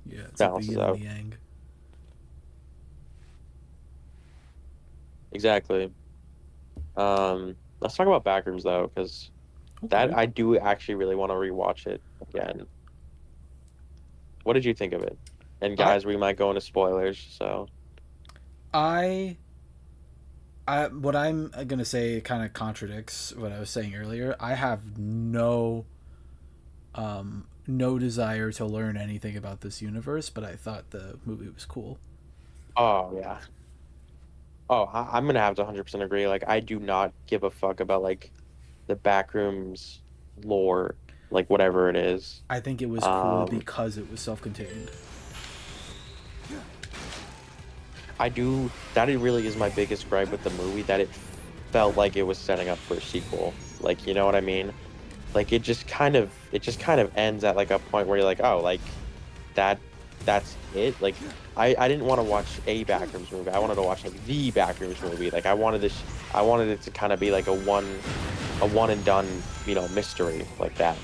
Yeah, it's like the balances yin and the out. yang. Exactly. Let's talk about back rooms though, because that Okay. I do actually really want to rewatch it again. What did you think of it? And I guys, we might go into spoilers, so I what I'm gonna say kind of contradicts what I was saying earlier. I have no desire to learn anything about this universe, but I thought the movie was cool. oh yeah. Oh, I'm gonna have to 100% agree. Like I do not give a fuck about like the backrooms lore, like whatever it is. I think it was cool Um, because it was self-contained. I do. That it really is my biggest gripe with the movie that it felt like it was setting up for a sequel. Like, you know what I mean? Like it just kind of ends at like a point where you're like, oh, like that that's it. Like I didn't want to watch a Backrooms movie. I wanted to watch like the Backrooms movie. Like I wanted it to kind of be like a one and done, you know, mystery like that.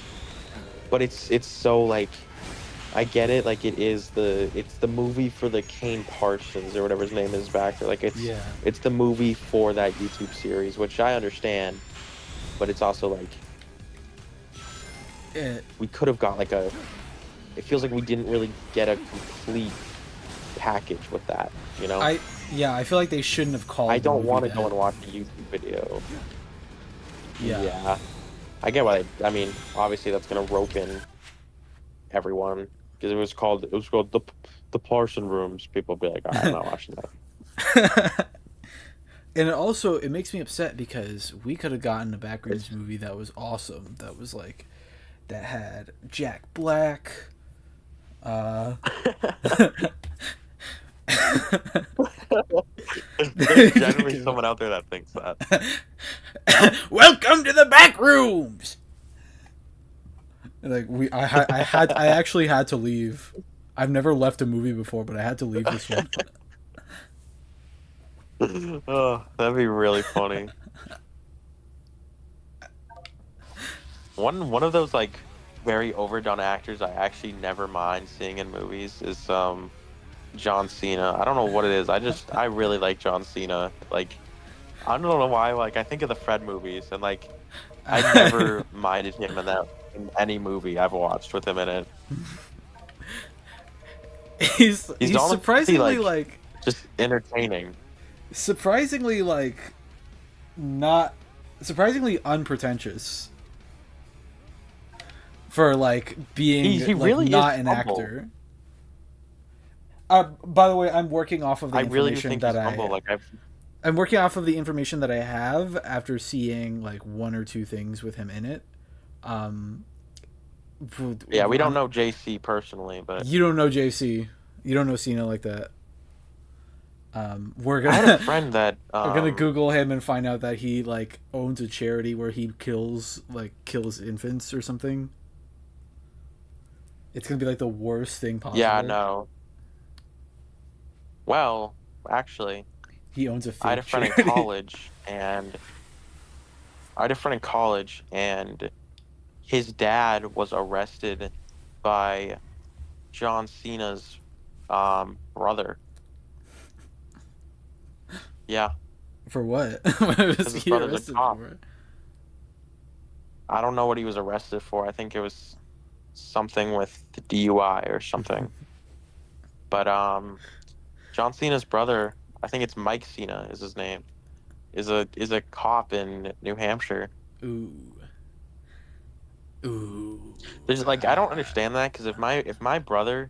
But it's so like I get it. Like it's the movie for the Kane Parsons or whatever his name is back there. Like Yeah. it's the movie for that YouTube series, which I understand. But it's also like It, we could have got like a. It feels like we didn't really get a complete package with that. You know. I yeah, I feel like they shouldn't have called I the don't movie want to that. go and watch a YouTube video. Yeah. Yeah. I get why. I mean, obviously that's gonna rope in everyone because it was called the Parson Rooms. People be like, I'm not watching that. And it makes me upset because we could have gotten a Backrooms movie that was awesome. That was like that had Jack Black, uh, There's generally someone out there that thinks that. Welcome to the back rooms. Like I actually had to leave. I've never left a movie before, but I had to leave this one. Oh, that'd be really funny. One of those like very overdone actors I actually never mind seeing in movies is John Cena. I don't know what it is. I really like John Cena. Like I don't know why. Like I think of the Fred movies and like I never minded him in any movie I've watched with him in it. He's honestly, surprisingly like just entertaining. Surprisingly like not surprisingly unpretentious for like being He like really not is an humble. actor. By the way, I'm working off of the I really do information think that he's humble. Like I'm working off of the information that I have after seeing like one or two things with him in it. Yeah, we don't know JC personally, but you don't know JC. You don't know Cena like that. We're I had gonna a friend that we're gonna Google him and find out that he like owns a charity where he kills infants or something. It's gonna be like the worst thing possible. Yeah, no. Well, actually, He owns a fake I had a friend in charity. college, and his dad was arrested by John Cena's brother. Yeah, For what? What was his he brother's a arrested cop. for? I don't know what he was arrested for. I think it was something with the DUI or something. But John Cena's brother, I think it's Mike Cena is his name, is a cop in New Hampshire. Ooh. Ooh. There's like I don't understand that because if my brother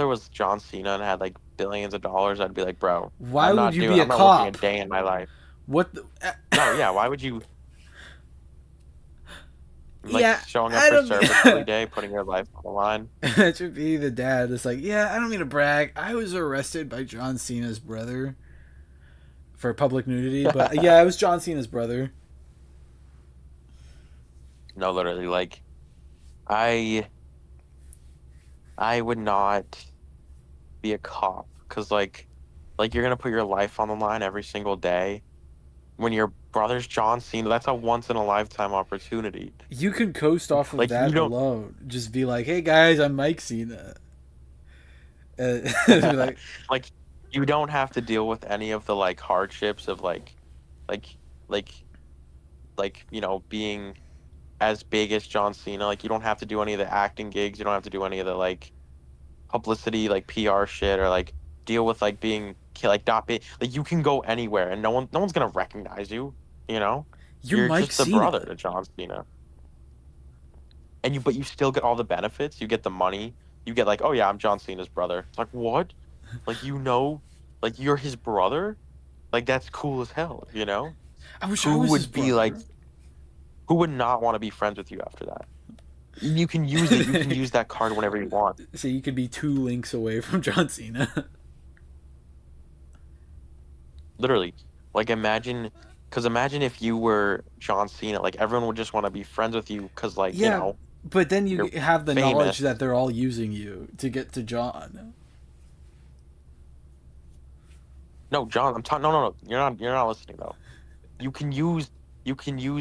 was John Cena and had like billions of dollars, I'd be like, bro, Why would you be a I'm not cop? working a day in my life. What the... No, yeah, why would you like Yeah, showing I up for don't- service every day, putting your life on the line? That should be the dad. It's like, yeah, I don't mean to brag. I was arrested by John Cena's brother for public nudity, but yeah, it was John Cena's brother. No, literally, like I would not be a cop because like you're gonna put your life on the line every single day when your brother's John Cena. That's a once in a lifetime opportunity. You can coast off of Like, that you don't- alone. Just be like, hey guys, I'm Mike Cena. Be like, Like you don't have to deal with any of the like hardships of like like being as big as John Cena. Like you don't have to do any of the acting gigs. You don't have to do any of the like publicity, like PR shit, or like deal with like being like not being like you can go anywhere and no one's gonna recognize you. You know, you're Mike just the Cena. brother to John Cena, but you still get all the benefits. You get the money. You get like, oh yeah, I'm John Cena's brother. It's like what? Like like you're his brother. Like that's cool as hell. You know, I wish who I was would his be brother. like? Who would not want to be friends with you after that? You can use it. You can use that card whenever you want. So you could be 2 links away from John Cena. Literally, like imagine if you were John Cena, like everyone would just want to be friends with you because like you Yeah. know. But then you You're have the famous. knowledge that they're all using you to get to John. No, John, I'm talking. No. You're not listening though. You can use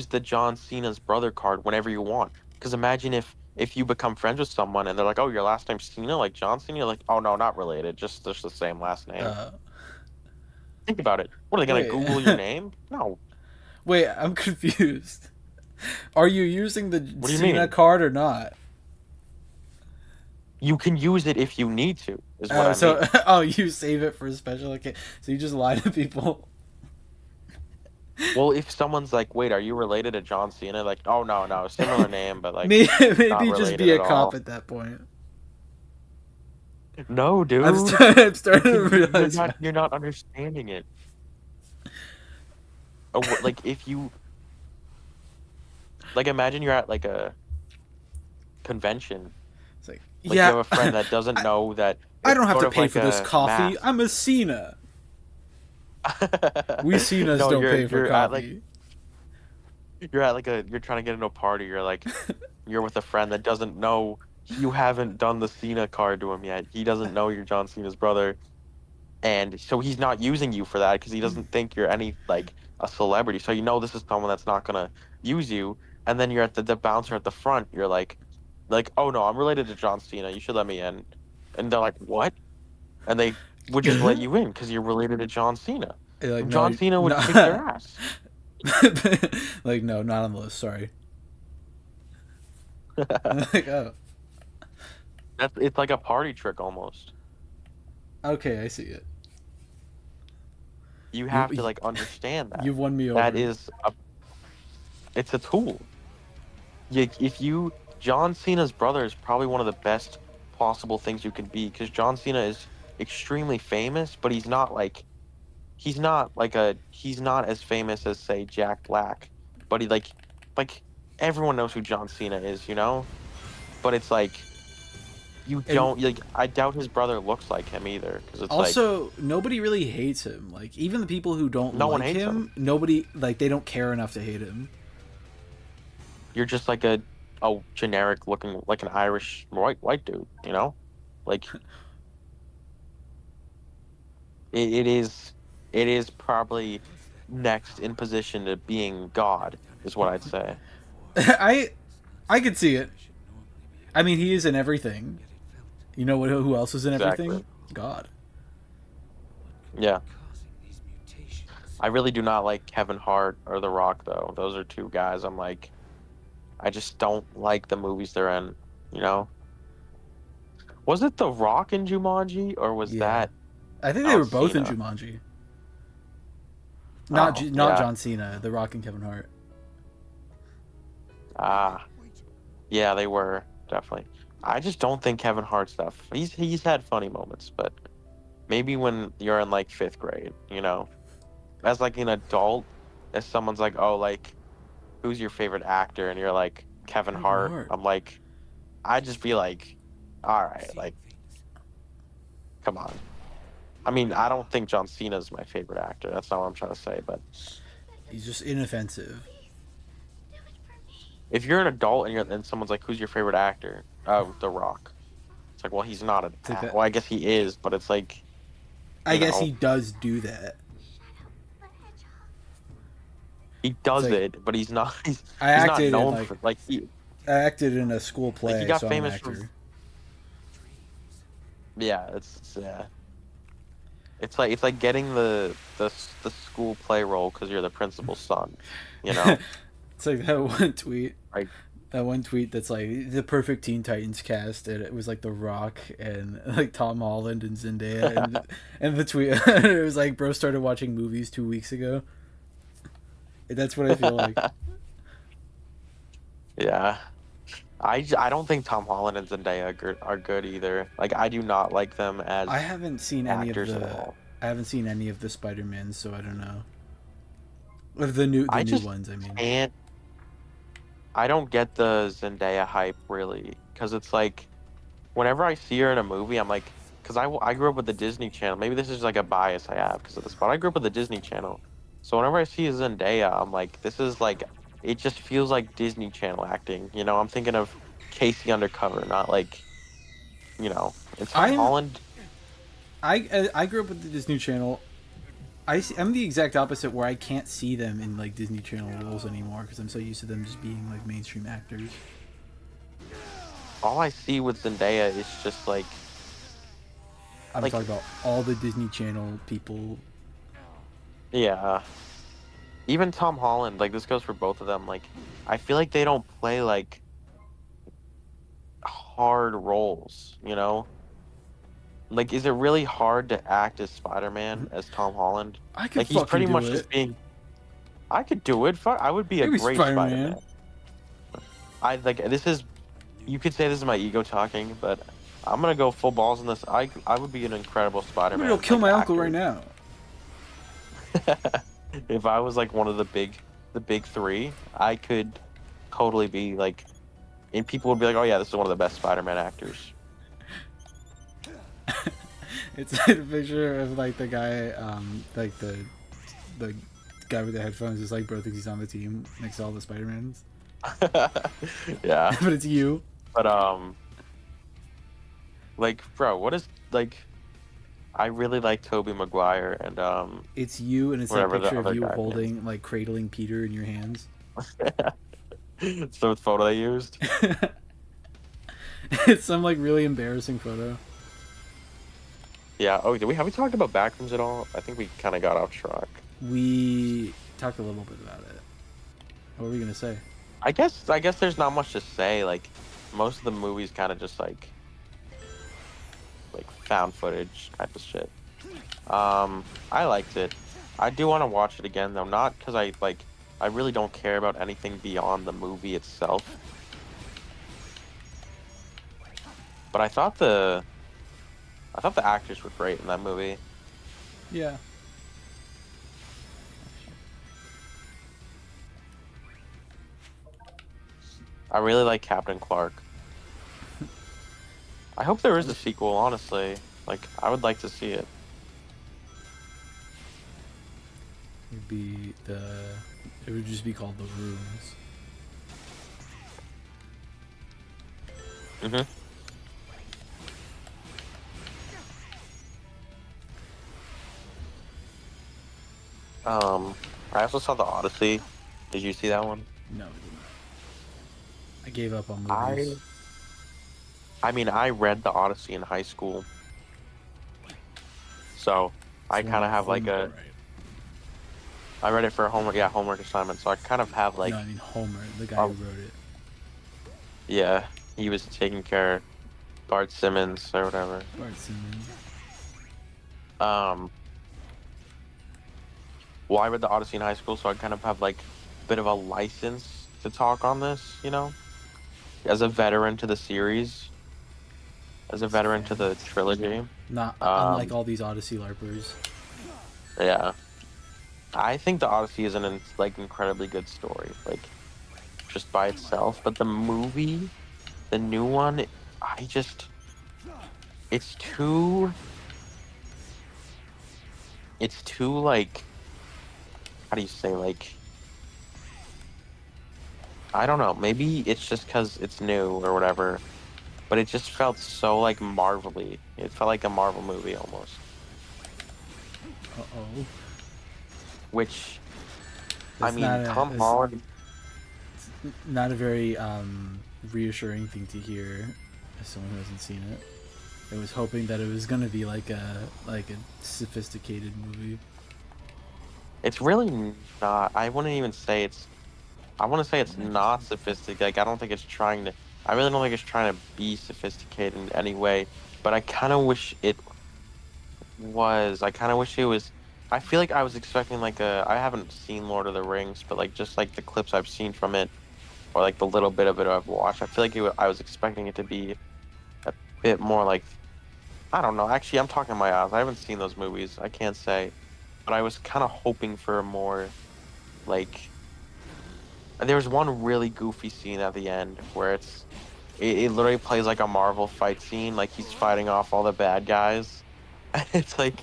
the John Cena's brother card whenever you want. Because imagine if you become friends with someone and they're like, oh, your last name's Cena, like John Cena, you're like, oh no, not related, just the same last name. Think about it. What are they gonna Wait. Google your name? No. Wait, I'm confused. Are you using the do you Cena mean? card or not? You can use it if you need to. Is what I So, mean. oh, you save it for a special occasion. So you just lie to people. Well, if someone's like, wait, are you related to John Cena? Like, oh no, similar name, but like, Maybe not just be related a at cop all. at that point. No, dude. I'm starting to realize. You're not understanding it. Like if you like imagine you're at like a convention It's like, Like you yeah, have a friend that doesn't know that I it's don't have sort to of pay like for this a coffee. math. I'm a Cena. We Cenas No, don't pay for you're at like coffee. you're trying to get into a party. You're with a friend that doesn't know you haven't done the Cena card to him yet. He doesn't know you're John Cena's brother, and so he's not using you for that because he doesn't think you're any like a celebrity. So you know this is someone that's not gonna use you. And then you're at the bouncer at the front. You're like, oh no, I'm related to John Cena. You should let me in. And they're like, what? And they would just let you in because you're related to John Cena. You're like, And no, John Cena would kick their no. ass. Like, no, not on the list. Sorry. Like, oh, It's like a party trick almost. okay, I see it. You You, have to like understand that. you've won me That over. it's a tool. If you John Cena's brother is probably one of the best possible things you can be because John Cena is extremely famous, but he's not as famous as say Jack Black, but he like everyone knows who John Cena is, you know? But it's like you And don't like I doubt his brother looks like him either because it's like also, nobody really hates him. Like, even the people who don't no one like hates him, him. nobody, like, they don't care enough to hate him. You're just like a generic looking like an Irish white dude, you know? Like it is probably next in position to being God, is what I'd say. I I could see it. I mean, he is in everything. You know what? Who else is in Exactly. everything? God. Yeah. I really do not like Kevin Hart or The Rock though. Those are two guys I just don't like the movies they're in, you know? Was it The Rock in Jumanji or was Yeah, that I think they John were both in Cena? Jumanji. Oh, Not yeah. John Cena, The Rock and Kevin Hart. Ah, yeah, they were definitely. I just don't think Kevin Hart stuff. He's had funny moments, but maybe when you're in like fifth grade, you know, as like an adult, if someone's like, oh, like, who's your favorite actor? And you're like, Kevin Kevin Hart. Hart. I'm like, I'd just be like, all right, like, come on. I mean, I don't think John Cena's my favorite actor. That's not what I'm trying to say. But He's just inoffensive. if you're an adult and someone's like, who's your favorite actor? Oh, The Rock. It's like, well, he's not an It's like act. that. Well, I guess he is, but it's like, I you guess know, he does do that. he It's does like, it, but he's not. I He's not acted in known like for like he I acted in a school like he play, got so I'm an famous actor. for. Yeah, yeah. It's like getting the school play role because you're the principal's son, you know? It's like that one tweet. Like, That one tweet that's like the perfect Teen Titans cast, and it was like The Rock and like Tom Holland and Zendaya, and the tweet it was like, bro started watching movies 2 weeks ago. That's what I feel like. yeah. I don't think Tom Holland and Zendaya are good either. Like, I do not like them as I haven't seen any of actors at the all. I haven't seen any of the Spider-Mans, so I don't know. Of the I new just ones, I mean. can't. I don't get the Zendaya hype really, because it's like, whenever I see her in a movie, I'm like, because I grew up with the Disney Channel. Maybe this is like a bias I have because of this, but I grew up with the Disney Channel. So whenever I see a Zendaya, I'm like, this is like, it just feels like Disney Channel acting. You know, I'm thinking of Casey Undercover, not like, you know, and Tom I'm Holland. I grew up with the Disney Channel. I'm the exact opposite, where I can't see them in like Disney Channel roles anymore because I'm so used to them just being like mainstream actors. All I see with Zendaya is just like, I'm like, talking about all the Disney Channel people. yeah. Even Tom Holland, like this goes for both of them. Like, I feel like they don't play like hard roles, you know? Like, is it really hard to act as Spider-Man as Tom Holland? I could Like, he's fucking pretty do much it. just being. I could do it. Fuck, I would be a Maybe great Spider-Man. Spider-Man. I like this is. You could say this is my ego talking, but I'm gonna go full balls in this. I would be an incredible I'm Spider-Man. gonna go kill like, my uncle actor. right now. If I was like one of the big three, I could totally be like and people would be like, "Oh yeah, this is one of the best Spider-Man actors." It's a picture of like the guy, like the guy with the headphones is like bro thinks he's on the team next to all the Spider-Mans. Yeah, But it's you. but like, bro, what is like? I really like Tobey Maguire and It's you, and it's that whatever the picture of other you guy holding, like cradling Peter in your hands. is. So the photo they used. It's some like really embarrassing photo. Yeah. Oh, have we talked about Backrooms at all? I think we kind of got off track. We talked a little bit about it. What were we gonna say? I guess there's not much to say. Like most of the movies kind of just like found footage type of shit. I liked it. I do want to watch it again though, not because I really don't care about anything beyond the movie itself. But I thought the actors were great in that movie. Yeah. I really like Captain Clark. I hope there is a sequel, honestly. Like, I would like to see it. It would just be called The Rooms. Mm-hmm. I also saw The Odyssey. Did you see that one? No, it didn't. I gave up on I movies. I mean, I read The Odyssey in high school. So, I kind of have like a... I read it for a homework assignment. So I kind of have like... No, I mean Homer, the guy who wrote it. Yeah, he was taking care of Bart Simmons or whatever. Bart Simmons. Well, I read The Odyssey in high school, so I kind of have like a bit of a license to talk on this, you know? As a veteran to the series. As a veteran to the trilogy. Not unlike all these Odyssey LARPers. Yeah. I think The Odyssey is an incredibly good story, like just by itself. But the movie, the new one, it's too like, how do you say, like, I don't know. Maybe it's just because it's new or whatever, but it just felt so like Marvel-y. It felt like a Marvel movie almost. Uh-oh. Which, That's I mean, Tom Holland. Not a very reassuring thing to hear as someone who hasn't seen it. I was hoping that it was gonna be like a sophisticated movie. It's really not. I wouldn't even say it's. I want to say it's not sophisticated. Like, I don't think it's trying to. I really don't think it's trying to be sophisticated in any way. But I kind of wish it was. I kind of wish it was. I feel like I was expecting like a. I haven't seen Lord of the Rings, but like just like the clips I've seen from it, or like the little bit of it I've watched, I feel like I was expecting it to be a bit more like. I don't know. Actually, I'm talking my eyes. I haven't seen those movies. I can't say. But I was kind of hoping for a more, like, there was one really goofy scene at the end where it literally plays like a Marvel fight scene, like he's fighting off all the bad guys. It's like,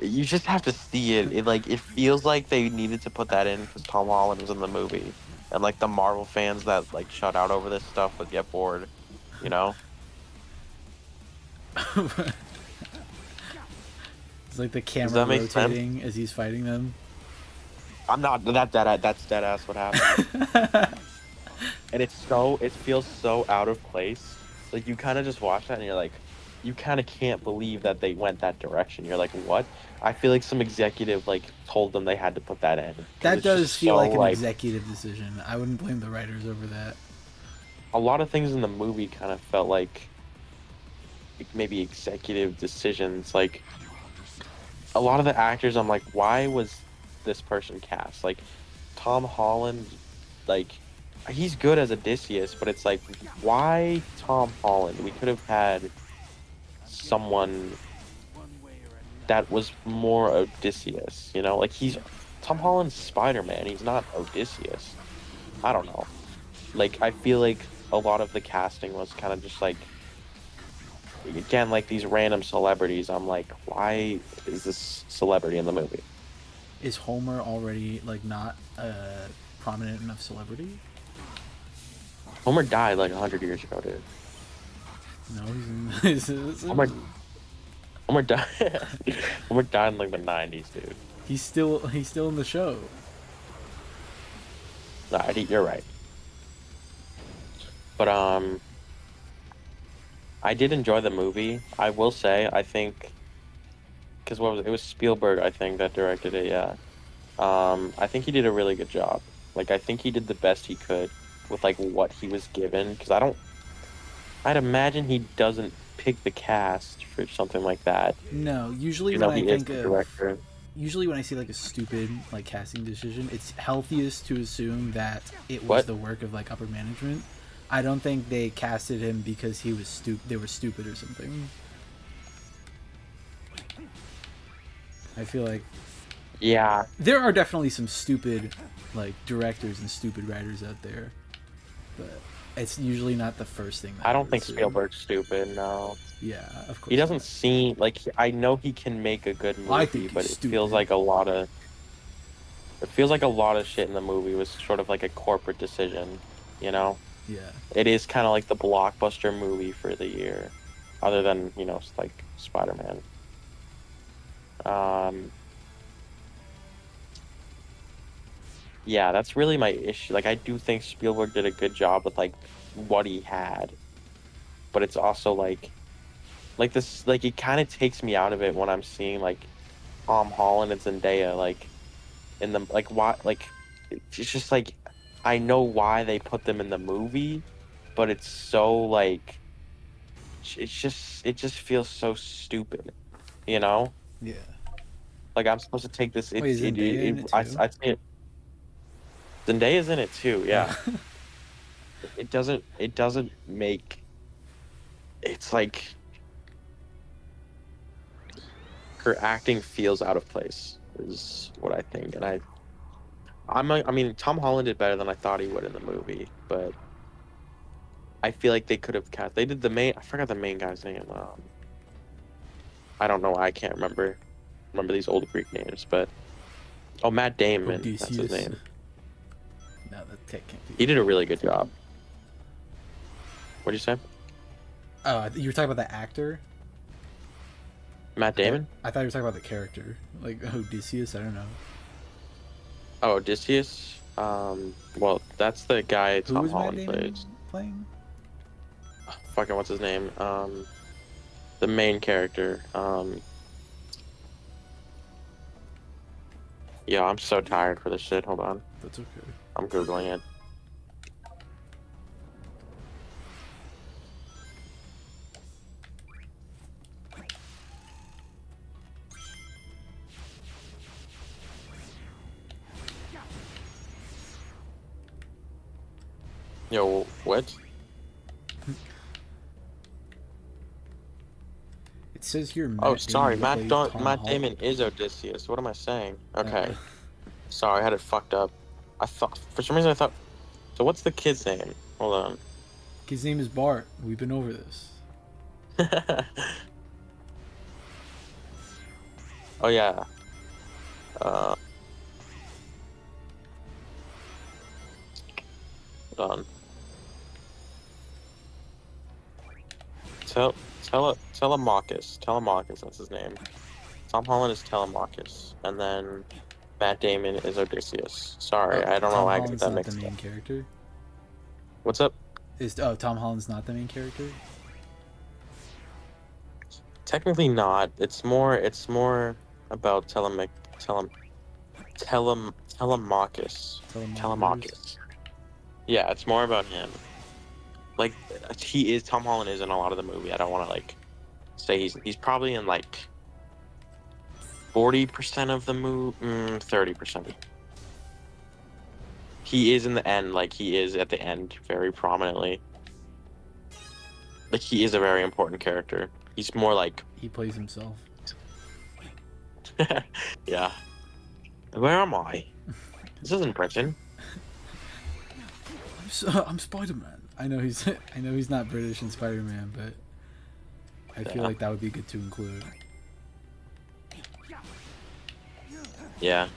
you just have to see it. It feels like they needed to put that in because Tom Holland was in the movie, and like the Marvel fans that like shut out over this stuff would get bored, you know? It's like the camera rotating as he's fighting them. I'm not that's dead ass what happened. And it feels so out of place. Like you kind of just watch that and you're like, you kind of can't believe that they went that direction. You're like, what? I feel like some executive like told them they had to put that in. That does feel like an executive decision. I wouldn't blame the writers over that. A lot of things in the movie kind of felt like maybe executive decisions. Like a lot of the actors, I'm like, why was this person cast? Like Tom Holland, like he's good as Odysseus, but it's like, why Tom Holland? We could have had someone that was more Odysseus, you know? Like Tom Holland's Spider-Man, he's not Odysseus. I don't know. Like I feel like a lot of the casting was kind of just like, again, like these random celebrities. I'm like, why is this celebrity in the movie? Is Homer already like not a prominent enough celebrity? Homer died like 100 years ago, dude. No, Homer, Homer died. Homer died in like the 90s, dude. he's still in the show. Nah, you're right. But I did enjoy the movie. I will say, I think, because what was it? It was Spielberg, I think, that directed it. Yeah. I think he did a really good job. Like, I think he did the best he could with like what he was given. Because I'd imagine he doesn't pick the cast for something like that. No, usually You when know, I he is think the of director. usually when I see like a stupid like casting decision, it's healthiest to assume that it was What? the work of like upper management. I don't think they casted him because he was they were stupid or something. I feel like Yeah, there are definitely some stupid like directors and stupid writers out there, but it's usually not the first thing that I don't would think assume. Spielberg's stupid. No, Yeah, of course. he doesn't not. seem like I know he can make a good I movie, think he's but it feels stupid. like a lot of shit in the movie was sort of like a corporate decision. You know, Yeah. it is kind of like the blockbuster movie for the year, other than like Spider-Man. Um, yeah, that's really my issue. Like, I do think Spielberg did a good job with like what he had, but it's also like this, like it kind of takes me out of it when I'm seeing like Tom Holland and Zendaya like in the like why like it's just like I know why they put them in the movie, but it's so like it just feels so stupid, you know? Yeah. Like I'm supposed to take this. Wait, is Zendaya in it too? I see it. Zendaya's in it too. Yeah, it doesn't make. It's like her acting feels out of place. Is what I think, and I mean, Tom Holland did better than I thought he would in the movie, but I feel like they could have cast. They did the main. I forgot the main guy's name. I don't know. I can't remember these old Greek names, but oh, Matt Damon. That's his Odysseus. name. No, that can't be. He did a really good job. What'd you say? Oh, you were talking about the actor? Matt Damon? I thought you were talking about the character. Like Odysseus, I don't know. Oh, Odysseus. Well, that's the guy Who Tom was Matt Holland Damon plays. playing? Fucking what's his name? The main character. Yeah, I'm so tired for this shit. Hold on. That's okay. I'm Googling it. Yo, what? It says here Matt Oh, Damon sorry. plays Tom Matt Holland. Damon is Odysseus. What am I saying? Okay. Uh, Sorry, I had it fucked up. I thought, for some reason, I thought. So, what's the kid's name? Hold his name is Bart. We've been over this. on. Oh, yeah. Uh, hold on. Telemachus, that's his name. Tom Holland is Telemachus, and then Matt Damon is Odysseus. Sorry, I don't know Tom why I got Holland's that not the mixed main up. character. What's up? Tom Holland's not the main character? Technically not. It's more about Telemachus. Telemachus. Yeah, it's more about him. Like Tom Holland is in a lot of the movie. I don't want to like say he's probably in like 40% of the movie, 30%. He is in the end, like he is at the end very prominently. Like he is a very important character. He's more like He plays himself. yeah. Where am I? This isn't Britain. I'm Spider-Man. I know he's I know he's not British in Spider-Man, but I feel like that would be good to include. Yeah.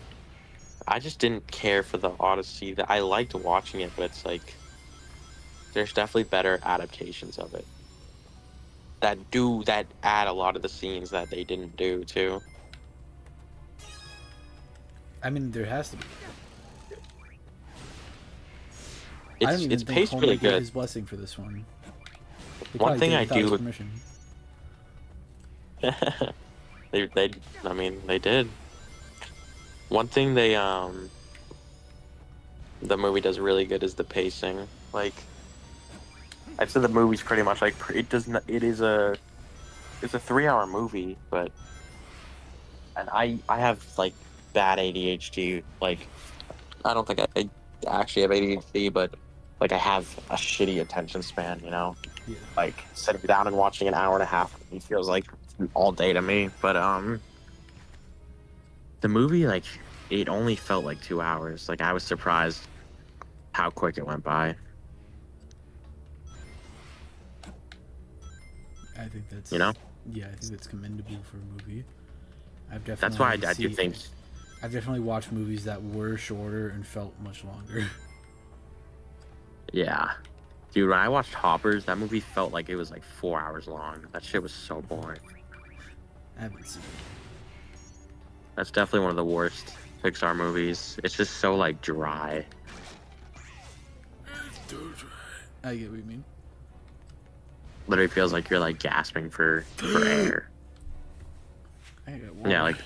I just didn't care for the Odyssey. I liked watching it, but it's like there's definitely better adaptations of it that add a lot of the scenes that they didn't do too. I mean, there has to be. I don't even It's think paced Homer really gave good. his blessing for this one. He One probably thing did it I without his do, permission. I mean, they did. One thing the movie does really good is the pacing. Like, I'd say the movie's pretty much like it does not. It's a 3 hour movie, but and I have like bad ADHD. Like, I don't think I actually have ADHD, but like I have a shitty attention span. You know, Yeah. like sitting down and watching an hour and a half it feels like all day to me. But the movie, like, it only felt like 2 hours. Like, I was surprised how quick it went by. I think that's You know? Yeah, I think that's commendable for a movie. I've definitely That's why I do think. I've definitely watched movies that were shorter and felt much longer. Yeah. Dude, when I watched Hoppers, that movie felt like it was like 4 hours long. That shit was so boring. I haven't seen it. That's definitely one of the worst Pixar movies. It's just so, like, dry. I get what you mean. Literally feels like you're, like, gasping for air. I got water. Yeah, like,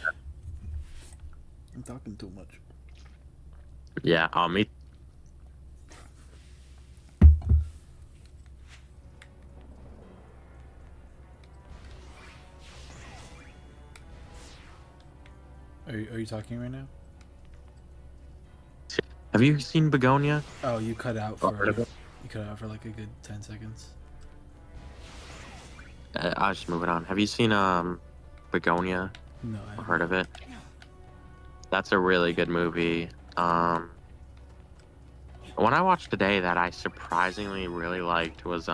I'm talking too much. yeah, me. Are you talking right now? Have you seen Begonia? Oh, you cut out Oh, for heard of it? you cut out for like a good 10 seconds. I was just moving on. Have you seen, Begonia? No, I Heard of it? That's a really good movie. One I watched today that I surprisingly really liked was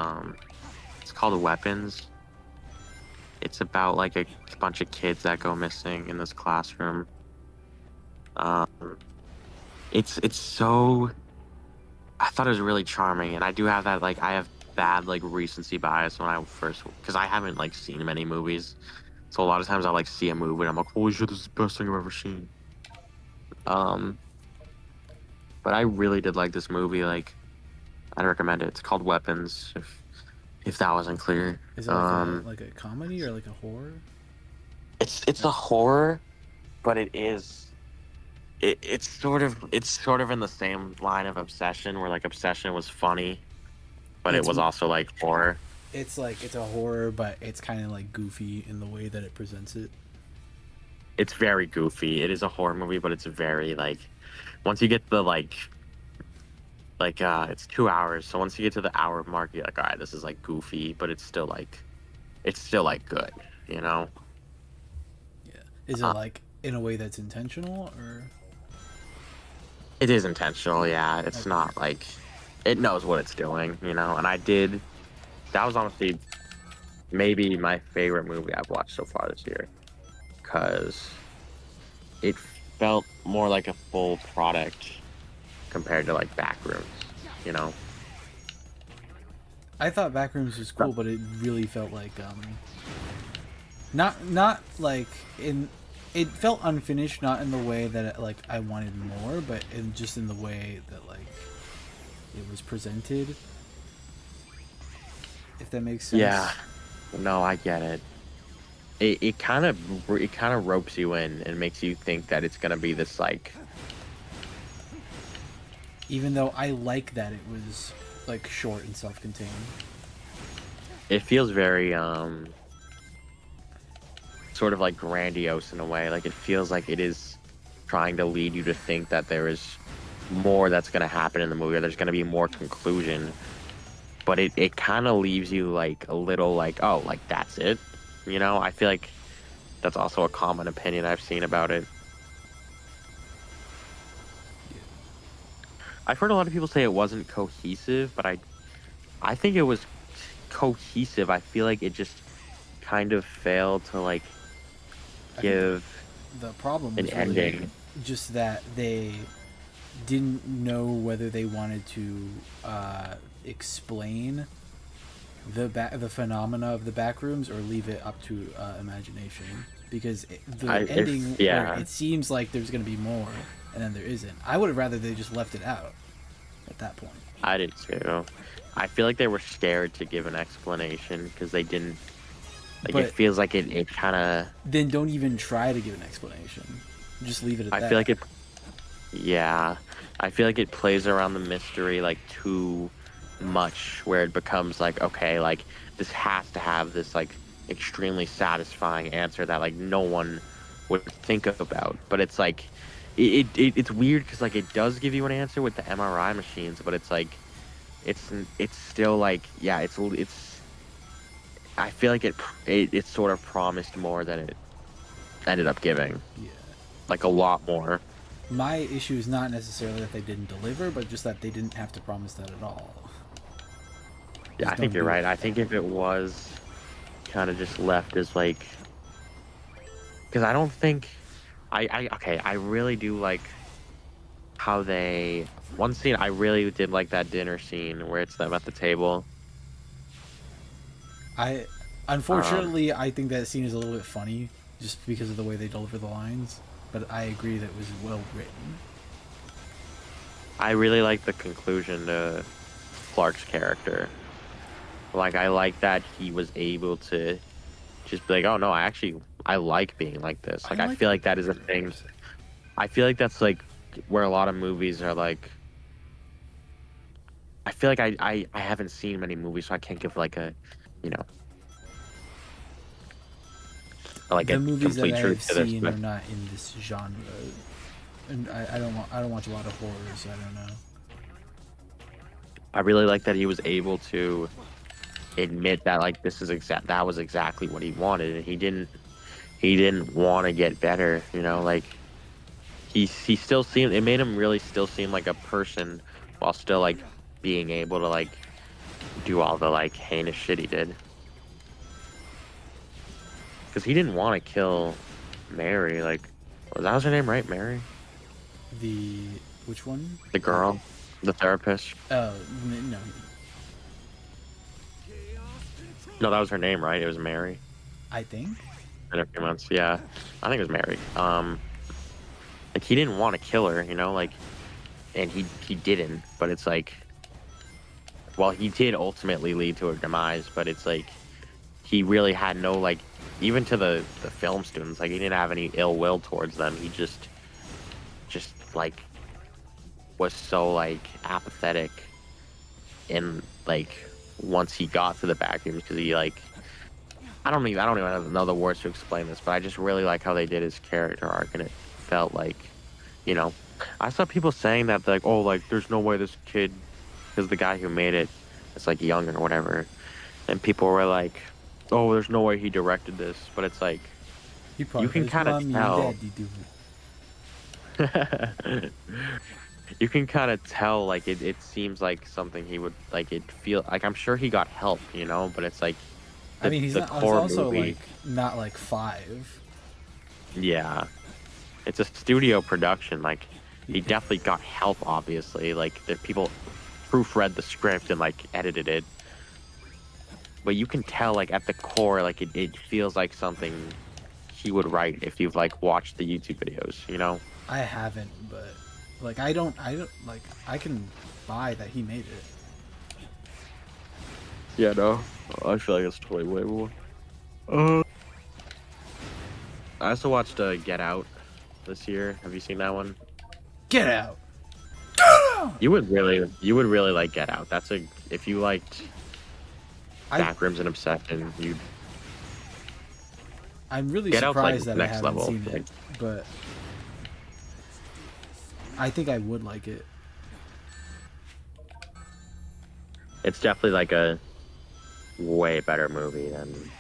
it's called Weapons. It's about like a bunch of kids that go missing in this classroom. Um, it's so. I thought it was really charming, and I do have that, like, I have bad like recency bias when I first, because I haven't like seen many movies, so a lot of times I like see a movie and I'm like, holy shit, this is the best thing I've ever seen. But I really did like this movie. Like, I'd recommend it. It's called Weapons. If that wasn't clear. Is it like a comedy or like a horror? It's a horror, but it's sort of in the same line of Obsession, where like Obsession was funny, but it was also like horror. It's a horror, but it's kind of like goofy in the way that it presents it. It's very goofy. It is a horror movie, but it's very like, once you get the like it's 2 hours, so once you get to the hour mark, you're like, all right, this is like goofy, but it's still like good, you know? Yeah. Is it like in a way that's intentional, or? It is intentional, yeah. It's Okay. not like, it knows what it's doing, you know? And that was honestly maybe my favorite movie I've watched so far this year, because it felt more like a full product compared to like Backrooms, you know? I thought Backrooms was cool, but it really felt like not like in, it felt unfinished, not in the way that like I wanted more, but just in the way that like it was presented. If that makes sense. Yeah. No, I get it. It kind of ropes you in and makes you think that it's gonna be this like. Even though I like that it was like short and self-contained. It feels very sort of like grandiose in a way. Like, it feels like it is trying to lead you to think that there is more that's gonna happen in the movie, or there's gonna be more conclusion. But it kind of leaves you like a little like, oh, like that's it, you know? I feel like that's also a common opinion I've seen about it. I've heard a lot of people say it wasn't cohesive, but I think it was cohesive. I feel like it just kind of failed to like I think give the problem an was really ending. just that they didn't know whether they wanted to explain the phenomena of the backrooms or leave it up to imagination, because the ending where Yeah, it seems like there's going to be more and then there isn't, I would have rather they just left it out at that point. I did too. I feel like they were scared to give an explanation because they didn't. Like it But feels like it kind of. then don't even try to give an explanation, just leave it at I that. feel like it. Yeah, I feel like it plays around the mystery like too much, where it becomes like, okay, like this has to have this like extremely satisfying answer that like no one would think about. But it's like, it's weird because like it does give you an answer with the MRI machines, but it's like, it's still like, yeah, it's. I feel like it sort of promised more than it ended up giving, Yeah. like a lot more. My issue is not necessarily that they didn't deliver, but just that they didn't have to promise that at all. Yeah, Just I think don't you're do right. it. I think if it was kind of just left as like, because I don't think okay, I really do like how they one scene I really did like that dinner scene where it's them at the table. I Um, unfortunately I think that scene is a little bit funny just because of the way they deliver the lines, but I agree that it was well written. I really like the conclusion to Clark's character. Like I like that he was able to just be like, oh no, I like being like this. I Like I like feel the like that is a thing. characters. I feel like that's like where a lot of movies are like. I feel like I haven't seen many movies, so I can't give like a, you know, like The a movies that complete I truth have to this. seen But are not in this genre, and I don't watch a lot of horror, so I don't know. I really like that he was able to admit that like that was exactly what he wanted, and he didn't want to get better. You know, like he still seemed it made him really still seem like a person while still like being able to like do all the like heinous shit he did. Because he didn't want to kill Mary. Like, that was her name, right? Mary, The which one? the girl, the therapist. Oh no, No, that was her name, right? It was Mary. I think. In a few months, yeah, I think it was Mary. Like he didn't want to kill her, you know, like, and he didn't. But it's like, well, he did ultimately lead to her demise. But it's like he really had no like, even to the film students, like he didn't have any ill will towards them. He just like was so like apathetic, and like once he got to the back rooms, because he like I don't even know the words to explain this, but I just really like how they did his character arc, and it felt like, you know, I saw people saying that like, oh, like there's no way this kid, because the guy who made it is like young or whatever, and people were like, oh, there's no way he directed this, but it's like He probably you can his kind of mommy tell. and daddy do. You can kind of tell like it seems like something he would like it feel like I'm sure he got help, you know, but it's like I mean, he's the not. He's core also movie. like not like 5. Yeah, it's a studio production. Like he definitely got help, obviously. Like the people proofread the script and like edited it, but you can tell like at the core like it feels like something he would write if you've like watched the YouTube videos, you know. I haven't, but like I don't like I can buy that he made it. Yeah, no, I feel like it's totally believable. I also watched Get Out this year. Have you seen that one? Get out. You would really like Get Out. That's a if you liked I Backrooms and Obsession, you I'm really Get Out's like surprised that I next haven't level. seen Like, it, but I think I would like it. it's definitely like a way better movie than.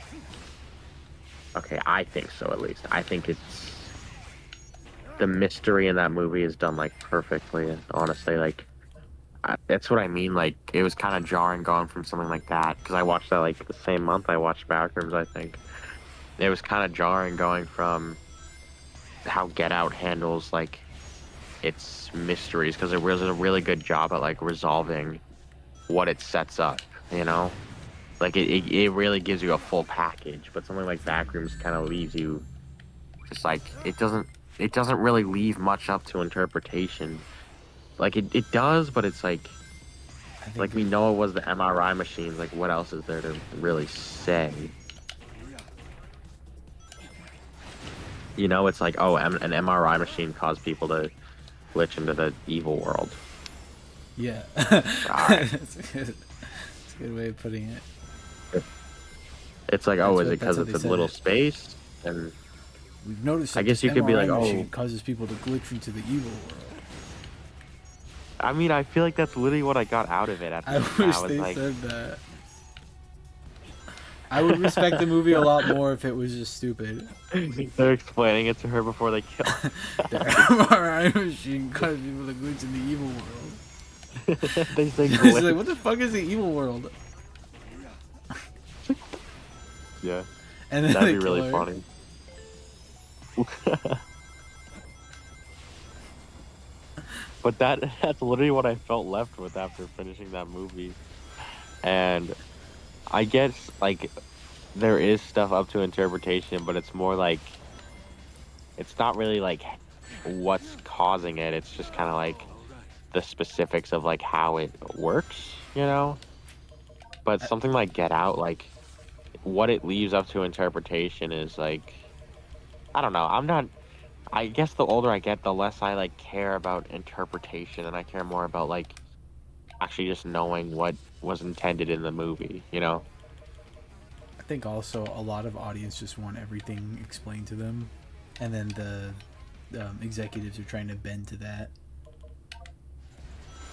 Okay, I think so at least. I think it's the mystery in that movie is done like perfectly. Honestly, like That's what I mean. Like, it was kind of jarring going from something like that because I watched that like the same month I watched Backrooms. I think it was kind of jarring going from how Get Out handles like its mysteries because it was a really good job at like resolving what it sets up. You know, like it really gives you a full package. But something like Backrooms kind of leaves you just like it doesn't really leave much up to interpretation. Like it does, but it's I think like we know it was the MRI machines. Like what else is there to really say? You know, it's like oh, an MRI machine caused people to glitch into the evil world. yeah. Alright. That's a good way of putting it. It's like oh, is it That's because how it's they a said little it. space? And We've noticed that I guess this you could be MRI like, oh. machine causes people to glitch into the evil world. I mean, I feel like that's literally what I got out of it at the I end. wish I was they like, said that. I would respect the movie a lot more if it was just stupid. they're explaining it to her before they kill her. The MRI machine causes people to glitch in the evil world. They say She's glitch. like, what the fuck is the evil world? Yeah, And then that'd they be kill really her. funny. But that's literally what I felt left with after finishing that movie. And I guess like there is stuff up to interpretation, but it's more like it's not really like what's causing it. It's just kind of like the specifics of like how it works, you know? But something like Get Out, like what it leaves up to interpretation is like I don't know. I'm not I guess the older I get, the less I like care about interpretation and I care more about like actually just knowing what was intended in the movie, you know? I think also a lot of audience just want everything explained to them, and then the executives are trying to bend to that.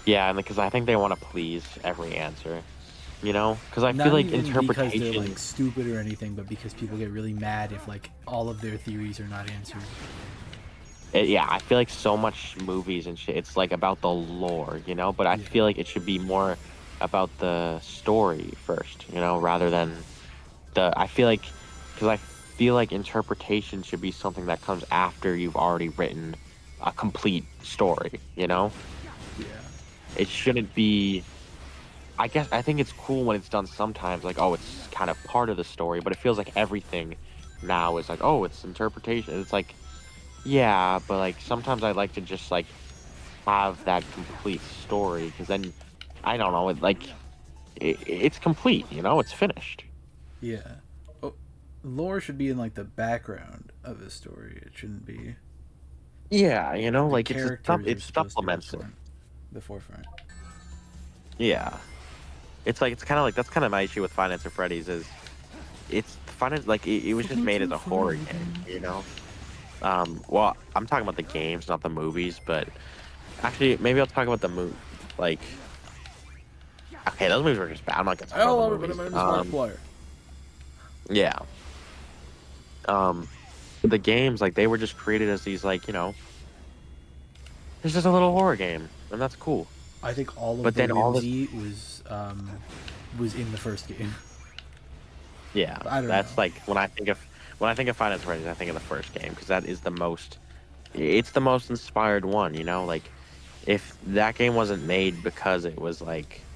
Yeah, and because I think they want to please every answer, you know? Because I Not feel like even interpretation. because they're like stupid or anything, but because people get really mad if like all of their theories are not answered. Yeah, I feel like so much movies and shit, it's like about the lore, you know? But I Yeah. feel like it should be more about the story first, you know, rather than I feel like, because I feel like interpretation should be something that comes after you've already written a complete story, you know? Yeah. It shouldn't be. I guess I think it's cool when it's done sometimes, like, oh, it's kind of part of the story, but it feels like everything now is like, oh, it's interpretation. It's like, yeah, but like sometimes I like to just like have that complete story because then I don't know, it's complete, you know, it's finished. Yeah. Oh, lore should be in like the background of a story. It shouldn't be. Yeah, you know, The like characters it are supposed to be supplements it. the forefront. Yeah, it's like it's kind of like that's kind of my issue with Finance or Freddy's is it's finance like it was just made as a horror game, you know. Well, I'm talking about the games, not the movies, but actually, maybe I'll talk about the movie. Like, okay, those movies were just bad. I'm not gonna talk Hello, about the everybody. movies. My name is Markiplier. Yeah. The games like they were just created as these like you know, it's just a little horror game, and that's cool. I think all of But the then all this, whimsy was in the first game. yeah, I don't that's know. like when I think of Finance Freddy's, I think of the first game because that is the most. It's the most inspired one, you know. Like, if that game wasn't made because it was like,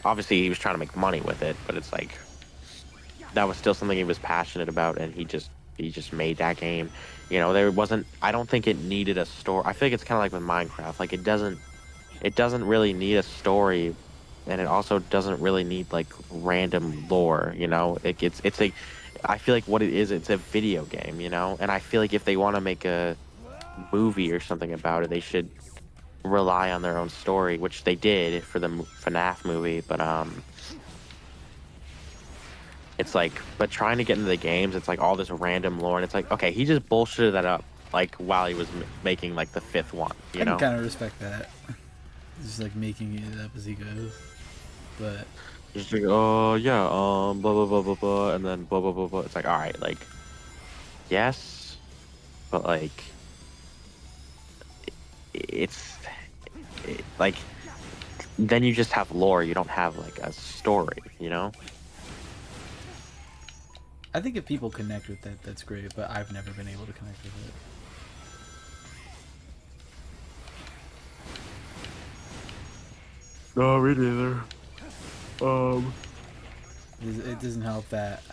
obviously he was trying to make money with it, but it's like that was still something he was passionate about, and he just made that game. You know, there wasn't. I don't think it needed a story. I feel like it's kind of like with Minecraft. Like it doesn't really need a story, and it also doesn't really need like random lore. You know, it's a. I feel like what it is, it's a video game. You know, and I feel like if they want to make a movie or something about it, they should rely on their own story, which they did for the FNAF movie. But it's like, but trying to get into the games, it's like all this random lore, and it's like, okay, he just bullshitted that up like while he was making like the fifth one, I you can know? kind of respect that. Just like making it up as he goes. But Just like, oh yeah, blah blah blah blah blah, and then blah blah blah blah. It's like, all right, like, yes, but like, it's like then you just have lore. You don't have like a story, you know? I think if people connect with that, that's great, but I've never been able to connect with it. No, me neither. It doesn't help that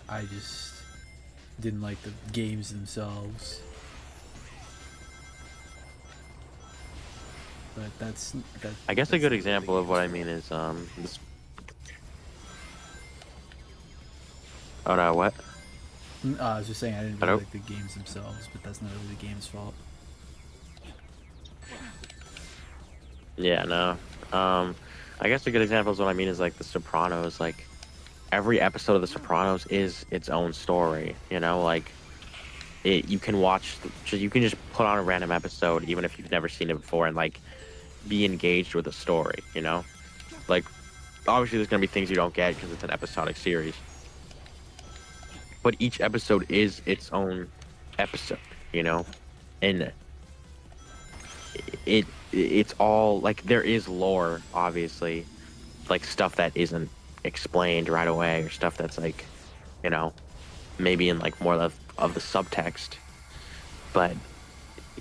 I just didn't like the games themselves. But I guess a that's good not example the of what I game's mean fault. is this. Oh no, what? I was just saying I didn't really Hello? like the games themselves, but that's not really the game's fault. Yeah, no. I guess a good example is what I mean is like The Sopranos. Like every episode of The Sopranos is its own story. You know, like you can watch, you can just put on a random episode even if you've never seen it before and like be engaged with the story. You know, like obviously there's gonna be things you don't get because it's an episodic series, but each episode is its own episode. You know, and it's all like there is lore, obviously, like stuff that isn't explained right away or stuff that's like, you know, maybe in like more of the subtext, but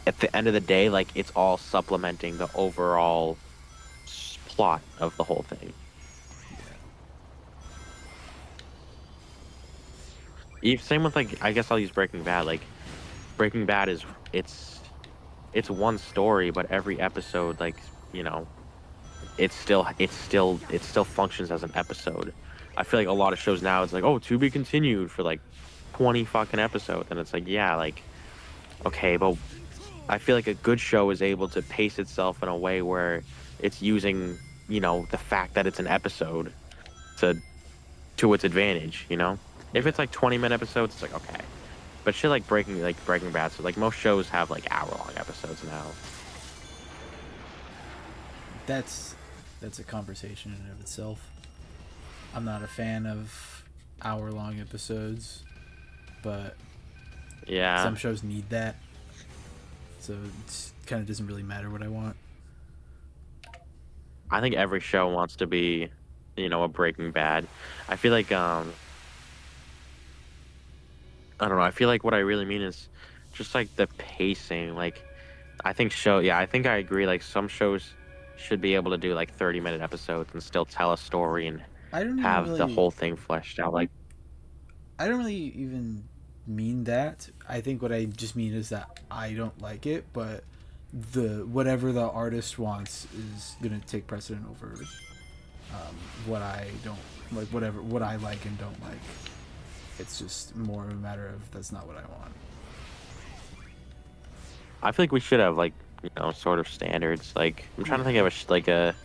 at the end of the day, like it's all supplementing the overall plot of the whole thing. Same with like, I guess I'll use Breaking Bad. Like Breaking Bad is it's one story, but every episode, like, you know, it still functions as an episode. I feel like a lot of shows now it's like, oh, to be continued for like 20 fucking episodes, and it's like, yeah, like, okay, but I feel like a good show is able to pace itself in a way where it's using, you know, the fact that it's an episode to its advantage, you know? If it's like 20-minute episodes, it's like, okay. But shit like Breaking Bad, so like most shows have like hour-long episodes now. That's a conversation in and of itself. I'm not a fan of hour-long episodes, but Yeah. some shows need that, so it kind of doesn't really matter what I want. I think every show wants to be, you know, a Breaking Bad. I feel like I don't know. I feel like what I really mean is just like the pacing. Like I think I think I agree. Like some shows should be able to do like 30-minute episodes and still tell a story and I don't even have the really whole thing fleshed out. Like I don't really even mean that. I think what I just mean is that I don't like it, but the whatever the artist wants is gonna take precedent over what I don't like. Whatever what I like and don't like. It's just more of a matter of that's not what I want. I feel like we should have like, you know, sort of standards. Like I'm trying to think of like a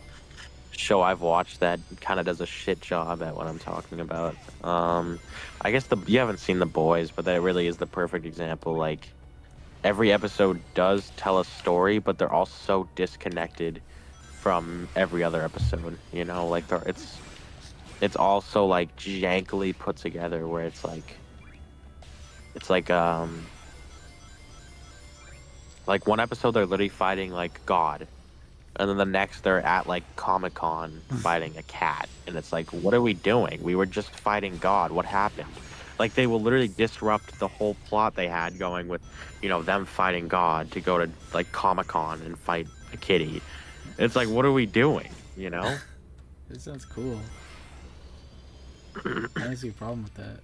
show I've watched that kind of does a shit job at what I'm talking about. I guess you haven't seen The Boys, but that really is the perfect example. Like every episode does tell a story, but they're all so disconnected from every other episode. You know, like it's all so like jankily put together, where it's like one episode they're literally fighting like God, and then the next they're at like Comic-Con fighting a cat, and it's like, what are we doing? We were just fighting God. What happened? Like they will literally disrupt the whole plot they had going with, you know, them fighting God to go to like Comic-Con and fight a kitty. It's like, what are we doing? You know? This sounds cool. I don't see a problem with that.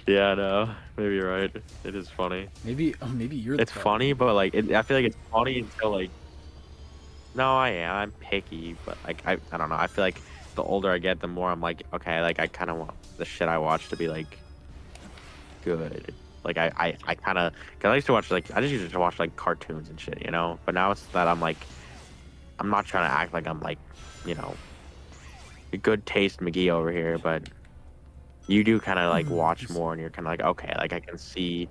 Yeah, no, maybe you're right. It is funny. Maybe you're. It's funny, but like I feel like it's funny until like. No, I am. I'm picky, but like I don't know. I feel like the older I get, the more I'm like, okay, like I kind of want the shit I watch to be like good. Like I kind of, cause I used to watch I just used to watch like cartoons and shit, you know. But now it's that I'm like, I'm not trying to act like I'm like, you know, a good taste McGee over here, but you do kind of like watch more, and you're kind of like, okay, like I can see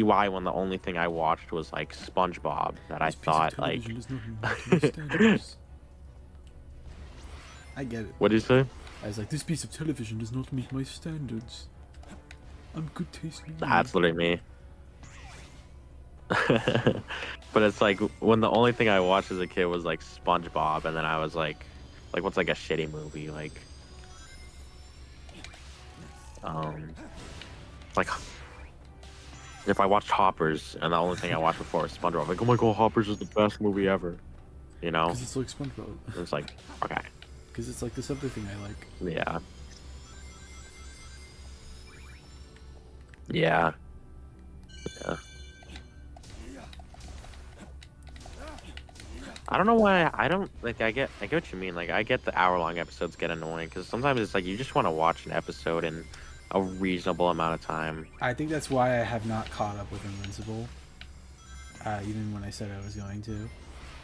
why when the only thing I watched was like SpongeBob that I thought like. I get it. What did you say? I was like, this piece of television does not meet my standards. I'm good taste. That's literally me. But it's like when the only thing I watched as a kid was like SpongeBob, and then I was like what's like a shitty movie um like if I watched Hoppers and the only thing I watched before was SpongeBob, like oh my god, Hoppers is the best movie ever, you know? Because it's like SpongeBob. It's like okay, Because it's like this other thing I like. yeah, yeah, yeah. I don't know why I don't like. I get what you mean. Like, I get the hour-long episodes get annoying because sometimes it's like you just want to watch an episode in a reasonable amount of time. I think that's why I have not caught up with Invincible. Even when I said I was going to,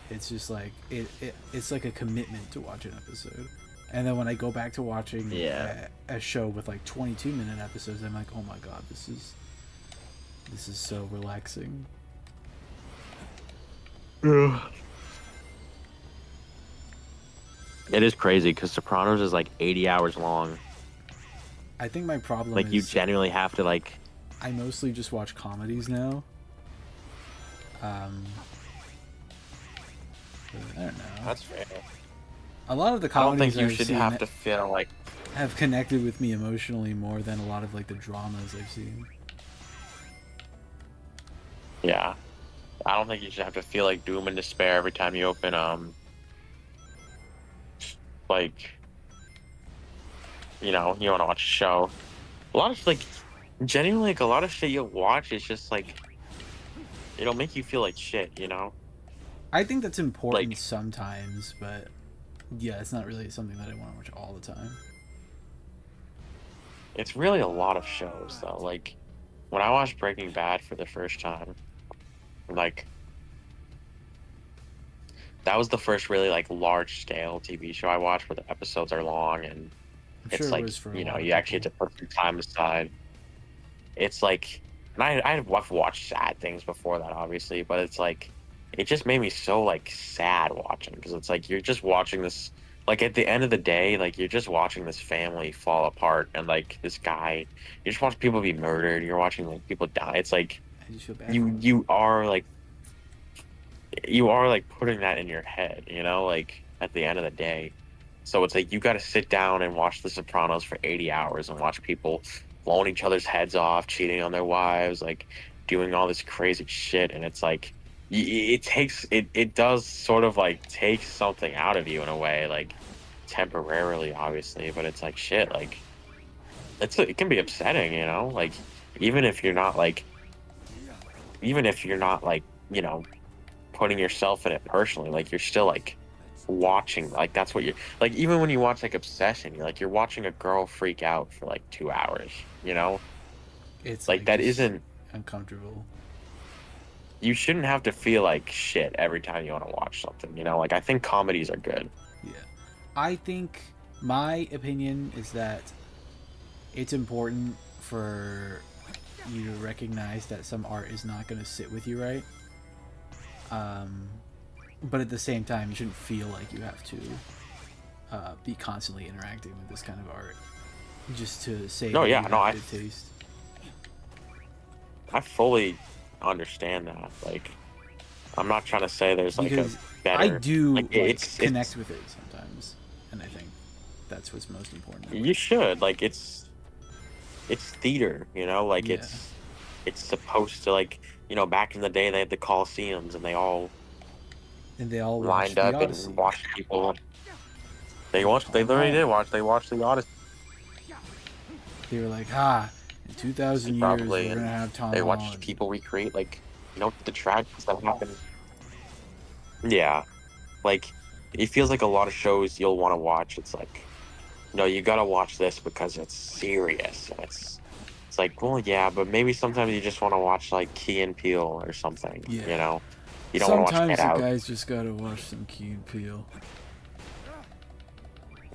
it's just like it's like a commitment to watch an episode, and then when I go back to watching a show with like 22-minute episodes, I'm like, oh my god, this is so relaxing. It is crazy because Sopranos is like 80 hours long. I think my problem Like is you genuinely have to like. I mostly just watch comedies now. I don't know. That's fair. A lot of the I don't comedies think you I've should seen have to feel like. have connected with me emotionally more than a lot of like the dramas I've seen. Yeah, I don't think you should have to feel like doom and despair every time you open like, you know, you want to watch a show. A lot of like, genuinely, like a lot of shit you'll watch is just like, it'll make you feel like shit, you know. I think that's important Like- sometimes, but yeah, it's not really something that I want to watch all the time. It's really a lot of shows though. Like, when I watched Breaking Bad for the first time, like, that was the first really like large scale TV show I watched where the episodes are long and I'm it's sure like it was for a you know lot of you actually have people. to put some time aside. It's like, and I've watched sad things before that obviously, but it's like it just made me so like sad watching because it's like you're just watching this, like at the end of the day, like you're just watching this family fall apart and like this guy, you just watch people be murdered, you're watching like people die. It's like I just feel bad. you are like putting that in your head, you know, like at the end of the day. So it's like you got to sit down and watch The Sopranos for 80 hours and watch people blowing each other's heads off, cheating on their wives, like doing all this crazy shit. And it's like it does sort of like take something out of you in a way, like temporarily, obviously. But it's like shit, like it can be upsetting, you know, like even if you're not like you know putting yourself in it personally, like you're still like watching, like that's what you're like. Even when you watch like Obsession, you're watching a girl freak out for like 2 hours, you know. It's like that just isn't uncomfortable. You shouldn't have to feel like shit every time you want to watch something, you know. Like I think comedies are good. Yeah, I think my opinion is that it's important for you to recognize that some art is not going to sit with you right. But at the same time, you shouldn't feel like you have to be constantly interacting with this kind of art just to say No, that yeah, you no, have good taste. I fully understand that. Like, I'm not trying to say there's like Because a better. I do like, connect with it sometimes, and I think that's what's most important. You should, like, it's theater, you know, like Yeah. it's supposed to, like, you know, back in the day they had the Coliseums and they all watched lined the up Odyssey. and watched people. They literally did watch. They watched the Odyssey. They were like, in 2,000 years Probably, we're gonna have Tom They Holland. watched people recreate, like, you know, the tragedies that happened. Yeah, like it feels like a lot of shows you'll want to watch. It's like, no, you gotta watch this because it's serious. And it's like, well, yeah, but maybe sometimes you just want to watch like Key and Peele or something. Yeah. You know, you don't want to watch Sometimes Get the Out. guys just gotta watch some Key and Peele.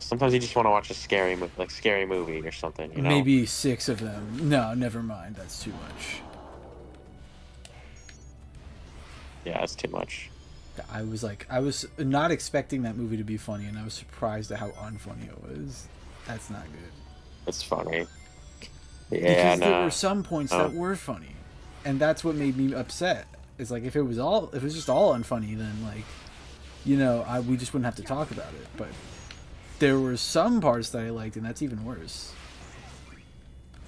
Sometimes you just want to watch a scary movie or something. You know, Maybe 6 of them. No, never mind. That's too much. yeah, it's too much. I was not expecting that movie to be funny, and I was surprised at how unfunny it was. That's not good. It's funny. Yeah, Because there no. were some points that were funny, and that's what made me upset. It's like if it was just all unfunny, then like, we just wouldn't have to talk about it. But there were some parts that I liked, and that's even worse.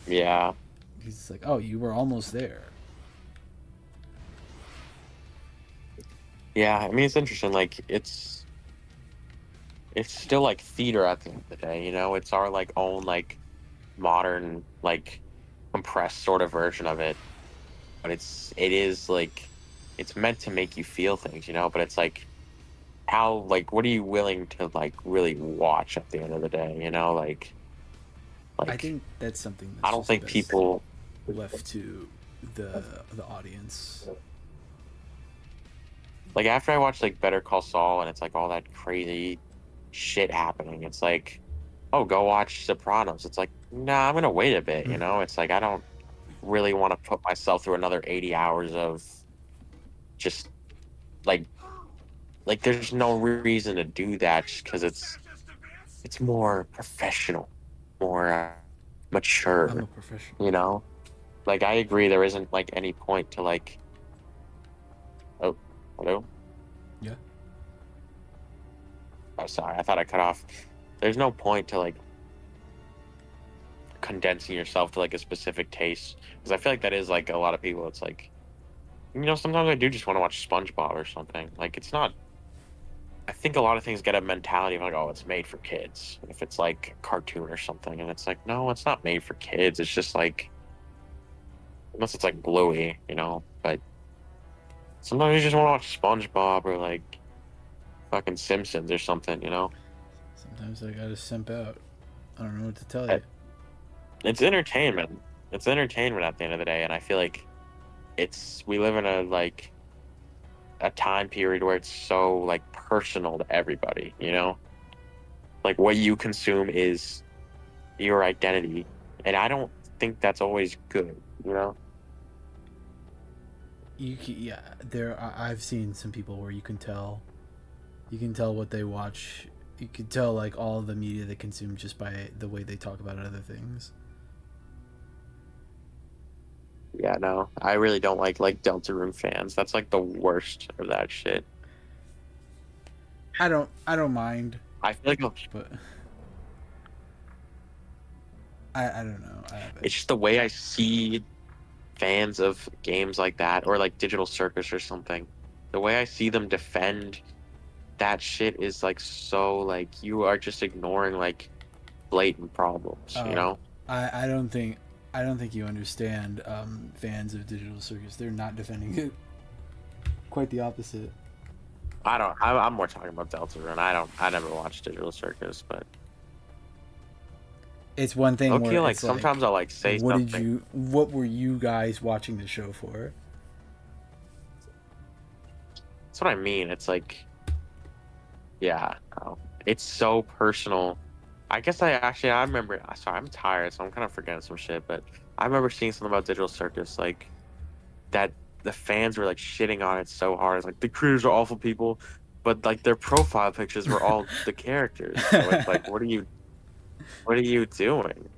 Yeah. He's like, oh, you were almost there. Yeah, I mean, it's interesting. Like, it's still like theater at the end of the day, you know? It's our like own like modern like compressed sort of version of it. But it is like it's meant to make you feel things, you know? But it's like how like what are you willing to like really watch at the end of the day, you know? I think that's something that's I don't just think best people left to the audience. like after I watch like Better Call Saul and it's like all that crazy shit happening, it's like, oh, go watch Sopranos. It's like, nah, I'm gonna wait a bit, you know? It's like I don't really want to put myself through another 80 hours of just like there's no reason to do that just because it's more professional, more I'm mature, a professional. you know? Like I agree there isn't like any point to like oh, hello? Yeah. Oh, sorry, I thought I cut off. There's no point to like condensing yourself to like a specific taste because I feel like that is like a lot of people. It's like, you know, sometimes I do just want to watch SpongeBob or something. Like it's not. I think a lot of things get a mentality of like, oh, it's made for kids. If it's like a cartoon or something, and it's like, no, it's not made for kids. It's just like, unless it's like Bluey, you know. But sometimes you just want to watch SpongeBob or like fucking Simpsons or something, you know. Sometimes I gotta simp out. I don't know what to tell you. It's entertainment. It's entertainment at the end of the day, and I feel like we live in a time period where it's so like personal to everybody, you know? Like what you consume is your identity, and I don't think that's always good, you know? Yeah, I've seen some people where you can tell what they watch. You can tell like all the media they consume just by the way they talk about other things. Yeah, no. I really don't like Deltarune fans. That's like the worst of that shit. I don't mind, I feel like but I don't know. it's just the way I see fans of games like that or like Digital Circus or something. The way I see them defend that shit is like so like you are just ignoring like blatant problems, you know? I don't think you understand fans of Digital Circus. They're not defending it. Quite the opposite. I don't. I'm more talking about Deltarune. I never watched Digital Circus, but It's one thing okay. where Like it's sometimes I'll like say what something. what were you guys watching the show for? That's what I mean. It's like, yeah, it's so personal. I guess I remember. Sorry, I'm tired, so I'm kind of forgetting some shit. But I remember seeing something about Digital Circus, like that the fans were like shitting on it so hard. It's like the creators are awful people, but like their profile pictures were all the characters. So it's like, what are you doing?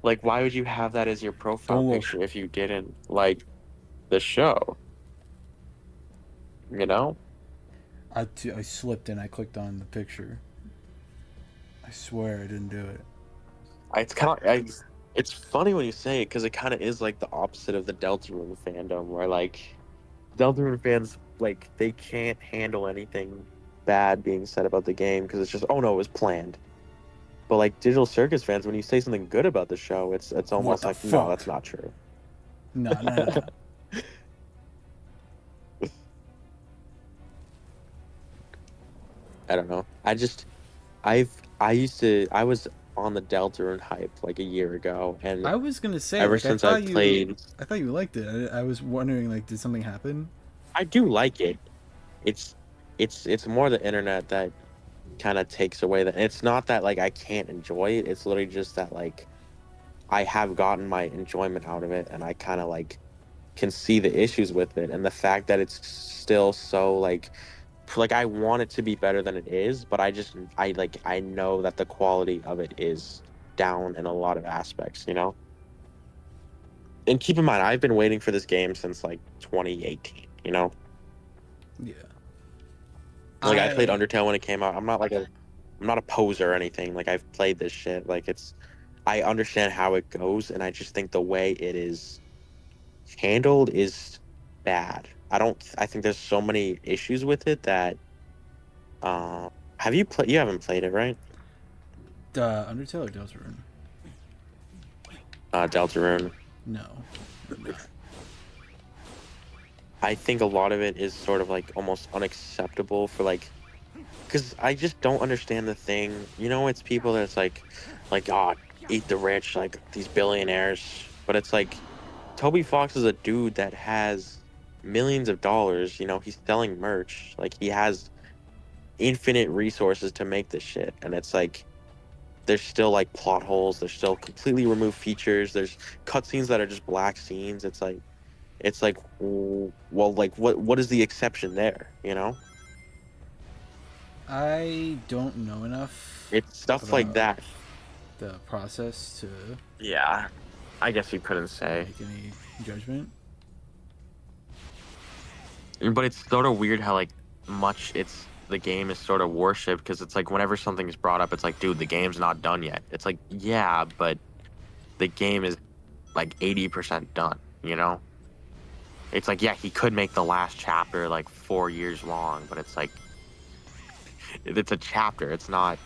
Like, why would you have that as your profile Don't look. picture if you didn't like the show? You know? I slipped and I clicked on the picture. I swear I didn't do it. It's kind of it's funny when you say it because it kind of is like the opposite of the Deltarune fandom, where like Deltarune fans like they can't handle anything bad being said about the game because it's just, oh no, it was planned. But like Digital Circus fans, when you say something good about the show, it's almost like, no, fuck? that's not true. No. I don't know. I was on the Deltarune hype like a year ago, and I was gonna say, ever like, since I played, I thought you liked it. I was wondering, like, did something happen? I do like it. It's it's more the internet that kind of takes away that. It's not that like I can't enjoy it. It's literally just that like I have gotten my enjoyment out of it, and I kind of like can see the issues with it, and the fact that it's still so like I want it to be better than it is, but I know that the quality of it is down in a lot of aspects, you know? and keep in mind, I've been waiting for this game since like 2018. You know, Yeah. like I played Undertale when it came out. I'm not a poser or anything. Like I've played this shit. Like I understand how it goes, and I just think the way it is handled is bad. I think there's so many issues with it that. Have you played? You haven't played it, right? Undertale or Deltarune? Deltarune. No. I think a lot of it is sort of like almost unacceptable for like, because I just don't understand the thing. You know, it's people that's like, oh, eat the rich, like these billionaires. But it's like, Toby Fox is a dude that has millions of dollars. You know, he's selling merch. Like he has infinite resources to make this shit, and it's like there's still like plot holes. There's still completely removed features. There's cutscenes that are just black scenes. It's like, well, like what is the exception there? You know, I don't know enough it's stuff like that. the process to Yeah, I guess you couldn't say. make any judgment. But it's sort of weird how like much the game is sort of worshipped because it's like whenever something's brought up, it's like, dude, the game's not done yet. It's like, yeah, but the game is like 80% done. You know. It's like, yeah, he could make the last chapter like 4 years long, but it's like, it's a chapter. It's not.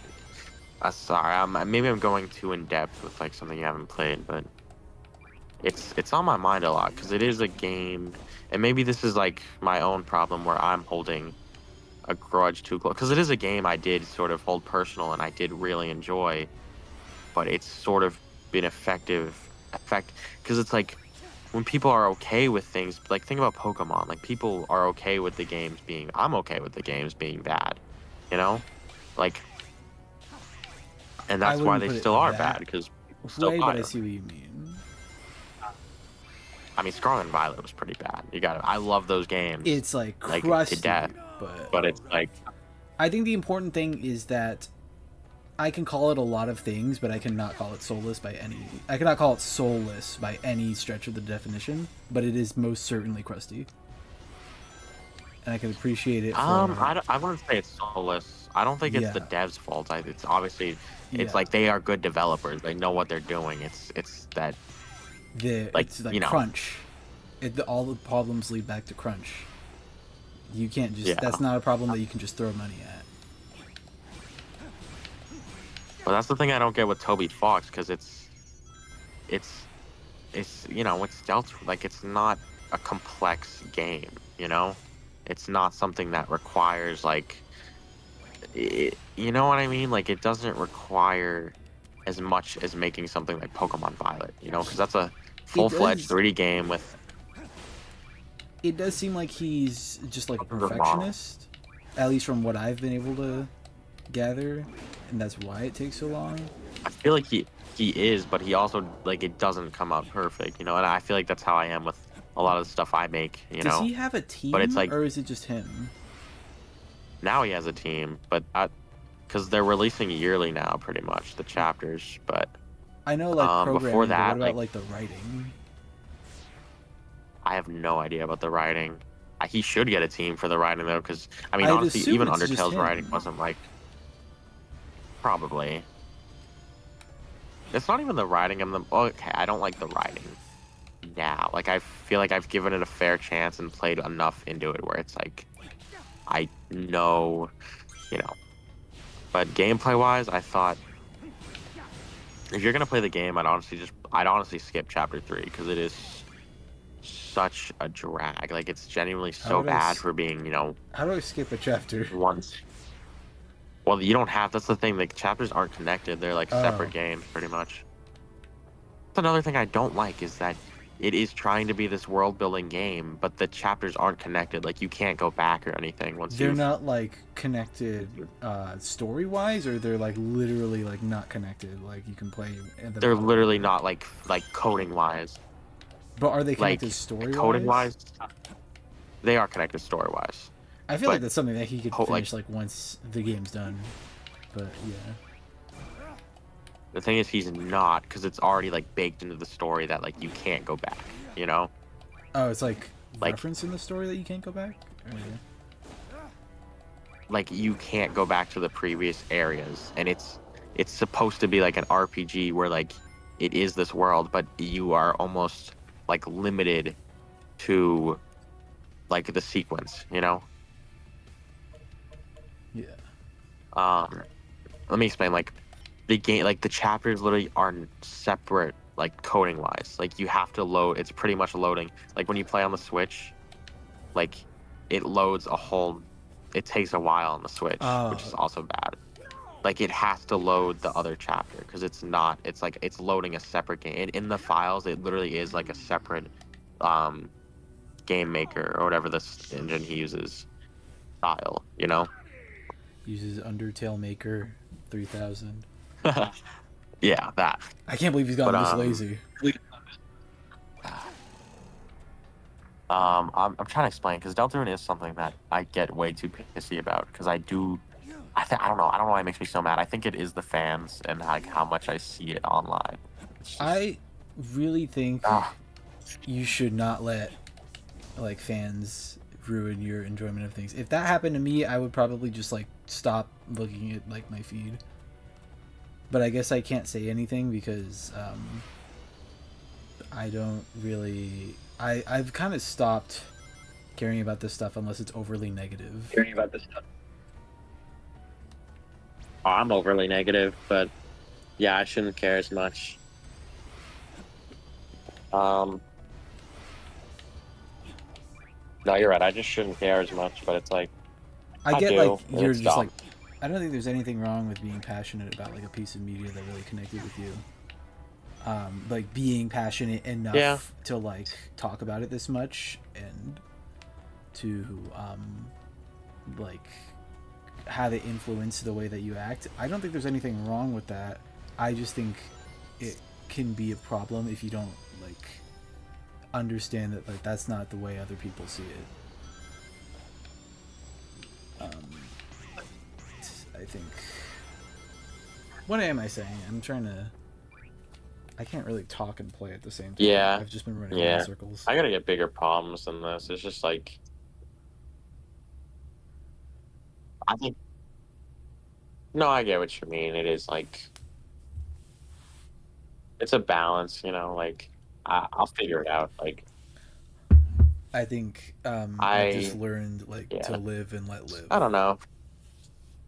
Sorry, maybe I'm going too in depth with like something you haven't played, but it's on my mind a lot because it is a game, and maybe this is like my own problem where I'm holding a grudge too close because it is a game I did sort of hold personal and I did really enjoy, but it's sort of been effect because it's like. When people are okay with things, like think about Pokemon, like people are okay with the games being, I'm okay with the games being bad, you know, like, and that's why they still are bad because still way, buy but I them. see what you mean. I mean, Scarlet and Violet was pretty bad. I love those games. It's like crusty, to death, but it's like, I think the important thing is that I can call it a lot of things, but I cannot call it soulless by any. I cannot call it soulless by any stretch of the definition. But it is most certainly crusty, and I can appreciate it. I wouldn't say it's soulless. I don't think it's the devs' fault. It's obviously, it's like they are good developers. They know what they're doing. It's that. It's like crunch. All the problems lead back to crunch. You can't just. That's not a problem that you can just throw money at. But that's the thing I don't get with Toby Fox because it's stealth. Like it's not a complex game. You know, it's not something that requires like. You know what I mean? Like it doesn't require as much as making something like Pokemon Violet. You know, because that's a full-fledged 3D game with. It does seem like he's just like a perfectionist, at least from what I've been able to gather, and that's why it takes so long. I feel like he is, but he also like it doesn't come out perfect, you know. And I feel like that's how I am with a lot of the stuff I make, you know. Does he have a team, but it's like, or is it just him? Now he has a team, but because they're releasing yearly now, pretty much the chapters. But I know, like programming. Before that, but what about like the writing? I have no idea about the writing. He should get a team for the writing though, because I mean, honestly, even Undertale's writing wasn't like. Probably. It's not even the writing. Okay, I don't like the writing now. Like, I feel like I've given it a fair chance and played enough into it where it's like, I know, you know. But gameplay-wise, I thought, if you're gonna play the game, I'd honestly skip Chapter 3 because it is such a drag. Like, it's genuinely so bad for being, you know. How do I skip a chapter? Once. Well, you don't have. That's the thing. Like chapters aren't connected. They're like separate games, pretty much. That's another thing I don't like is that it is trying to be this world-building game, but the chapters aren't connected. Like you can't go back or anything once. They're not like connected story-wise, or they're like literally like not connected. Like you can play. They're literally not like coding-wise. But are they connected story-wise? Coding-wise, they are connected story-wise. I feel like that's something that he could finish like once the game's done, but yeah. The thing is, he's not, because it's already like baked into the story that like you can't go back. You know, Oh, it's like like reference in the story that you can't go back. Or... like you can't go back to the previous areas, and it's supposed to be like an RPG where like it is this world, but you are almost like limited to like the sequence. You know. Yeah. Let me explain. Like the game, like the chapters literally are separate, like coding wise. Like you have to load. It's pretty much loading. Like when you play on the Switch, like it loads a whole. It takes a while on the Switch, which is also bad. Like it has to load the other chapter because it's not. It's like it's loading a separate game. In the files, it literally is like a separate game maker or whatever this engine he uses style. You know. Uses Undertale Maker 3000. Yeah, that. I can't believe he's gotten this lazy. I'm trying to explain because Deltarune is something that I get way too pissy about because I don't know why it makes me so mad. I think it is the fans and like how much I see it online. Just, I really think you should not let like fans ruin your enjoyment of things. If that happened to me, I would probably just like stop looking at like my feed. But I guess I can't say anything because I don't really. I've kind of stopped caring about this stuff unless it's overly negative. Oh, I'm overly negative, but yeah, I shouldn't care as much. No, you're right. I just shouldn't care as much, but it's like I get do, like and you're it's just dumb. like. I don't think there's anything wrong with being passionate about like a piece of media that really connected with you. Like being passionate enough to like talk about it this much and to like have it influence the way that you act. I don't think there's anything wrong with that. I just think it can be a problem if you don't like understand that like that's not the way other people see it. I think. What am I saying? I'm trying to. I can't really talk and play at the same time. Yeah. I've just been running around in circles. I gotta get bigger problems than this. It's just like I think. No, I get what you mean. It is like it's a balance, you know. Like I'll figure it out. Like I think I've just learned like to live and let live. I don't know.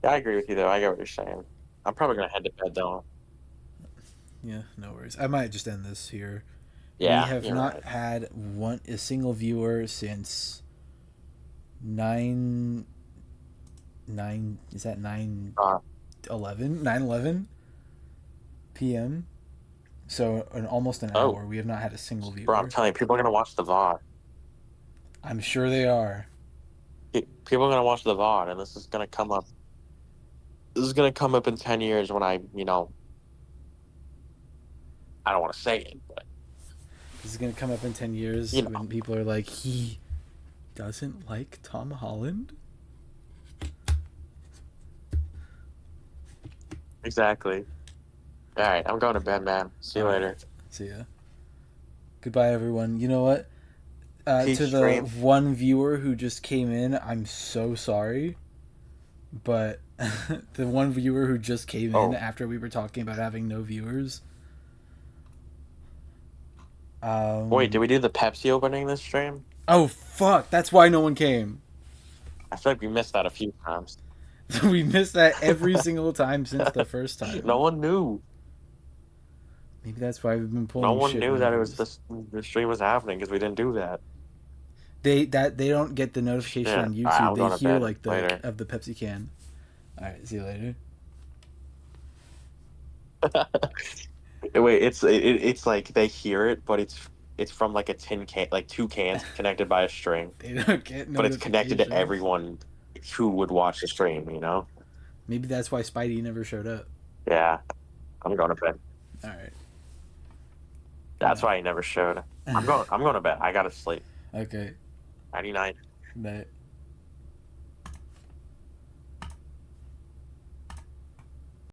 Yeah, I agree with you though. I get what you're saying. I'm probably gonna head to bed though. Yeah, no worries. I might just end this here. Yeah, we have not had a single viewer since 9 is that 9:11 p.m. So in almost an hour, we have not had a single viewer. Bro, I'm telling you, people are gonna watch the VOD. I'm sure they are. People are gonna watch the VOD, and this is gonna come up. This is gonna come up in 10 years when I don't want to say it, but this is gonna come up in 10 years when people are like, he doesn't like Tom Holland. Exactly. All right, I'm going to bed, man. See you later. See ya. Goodbye, everyone. You know what? To the stream. one viewer who just came in, I'm so sorry. But the one viewer who just came in after we were talking about having no viewers. Wait, did we do the Pepsi opening this stream? Oh, fuck. That's why no one came. I feel like we missed that a few times. We missed that every single time since the first time. No one knew. Maybe that's why we've been pulling. No one knew that it was the stream was happening because we didn't do that. They don't get the notification on YouTube. They hear like the of the Pepsi can. All right, see you later. Wait, it's like they hear it, but it's from like a tin can, like 2 cans connected by a string. They don't get but it's connected to everyone who would watch the stream, you know? Maybe that's why Spidey never showed up. Yeah. I'm going to bed. All right. That's why he never showed. I'm going to bed. I got to sleep. Okay. 99. Night.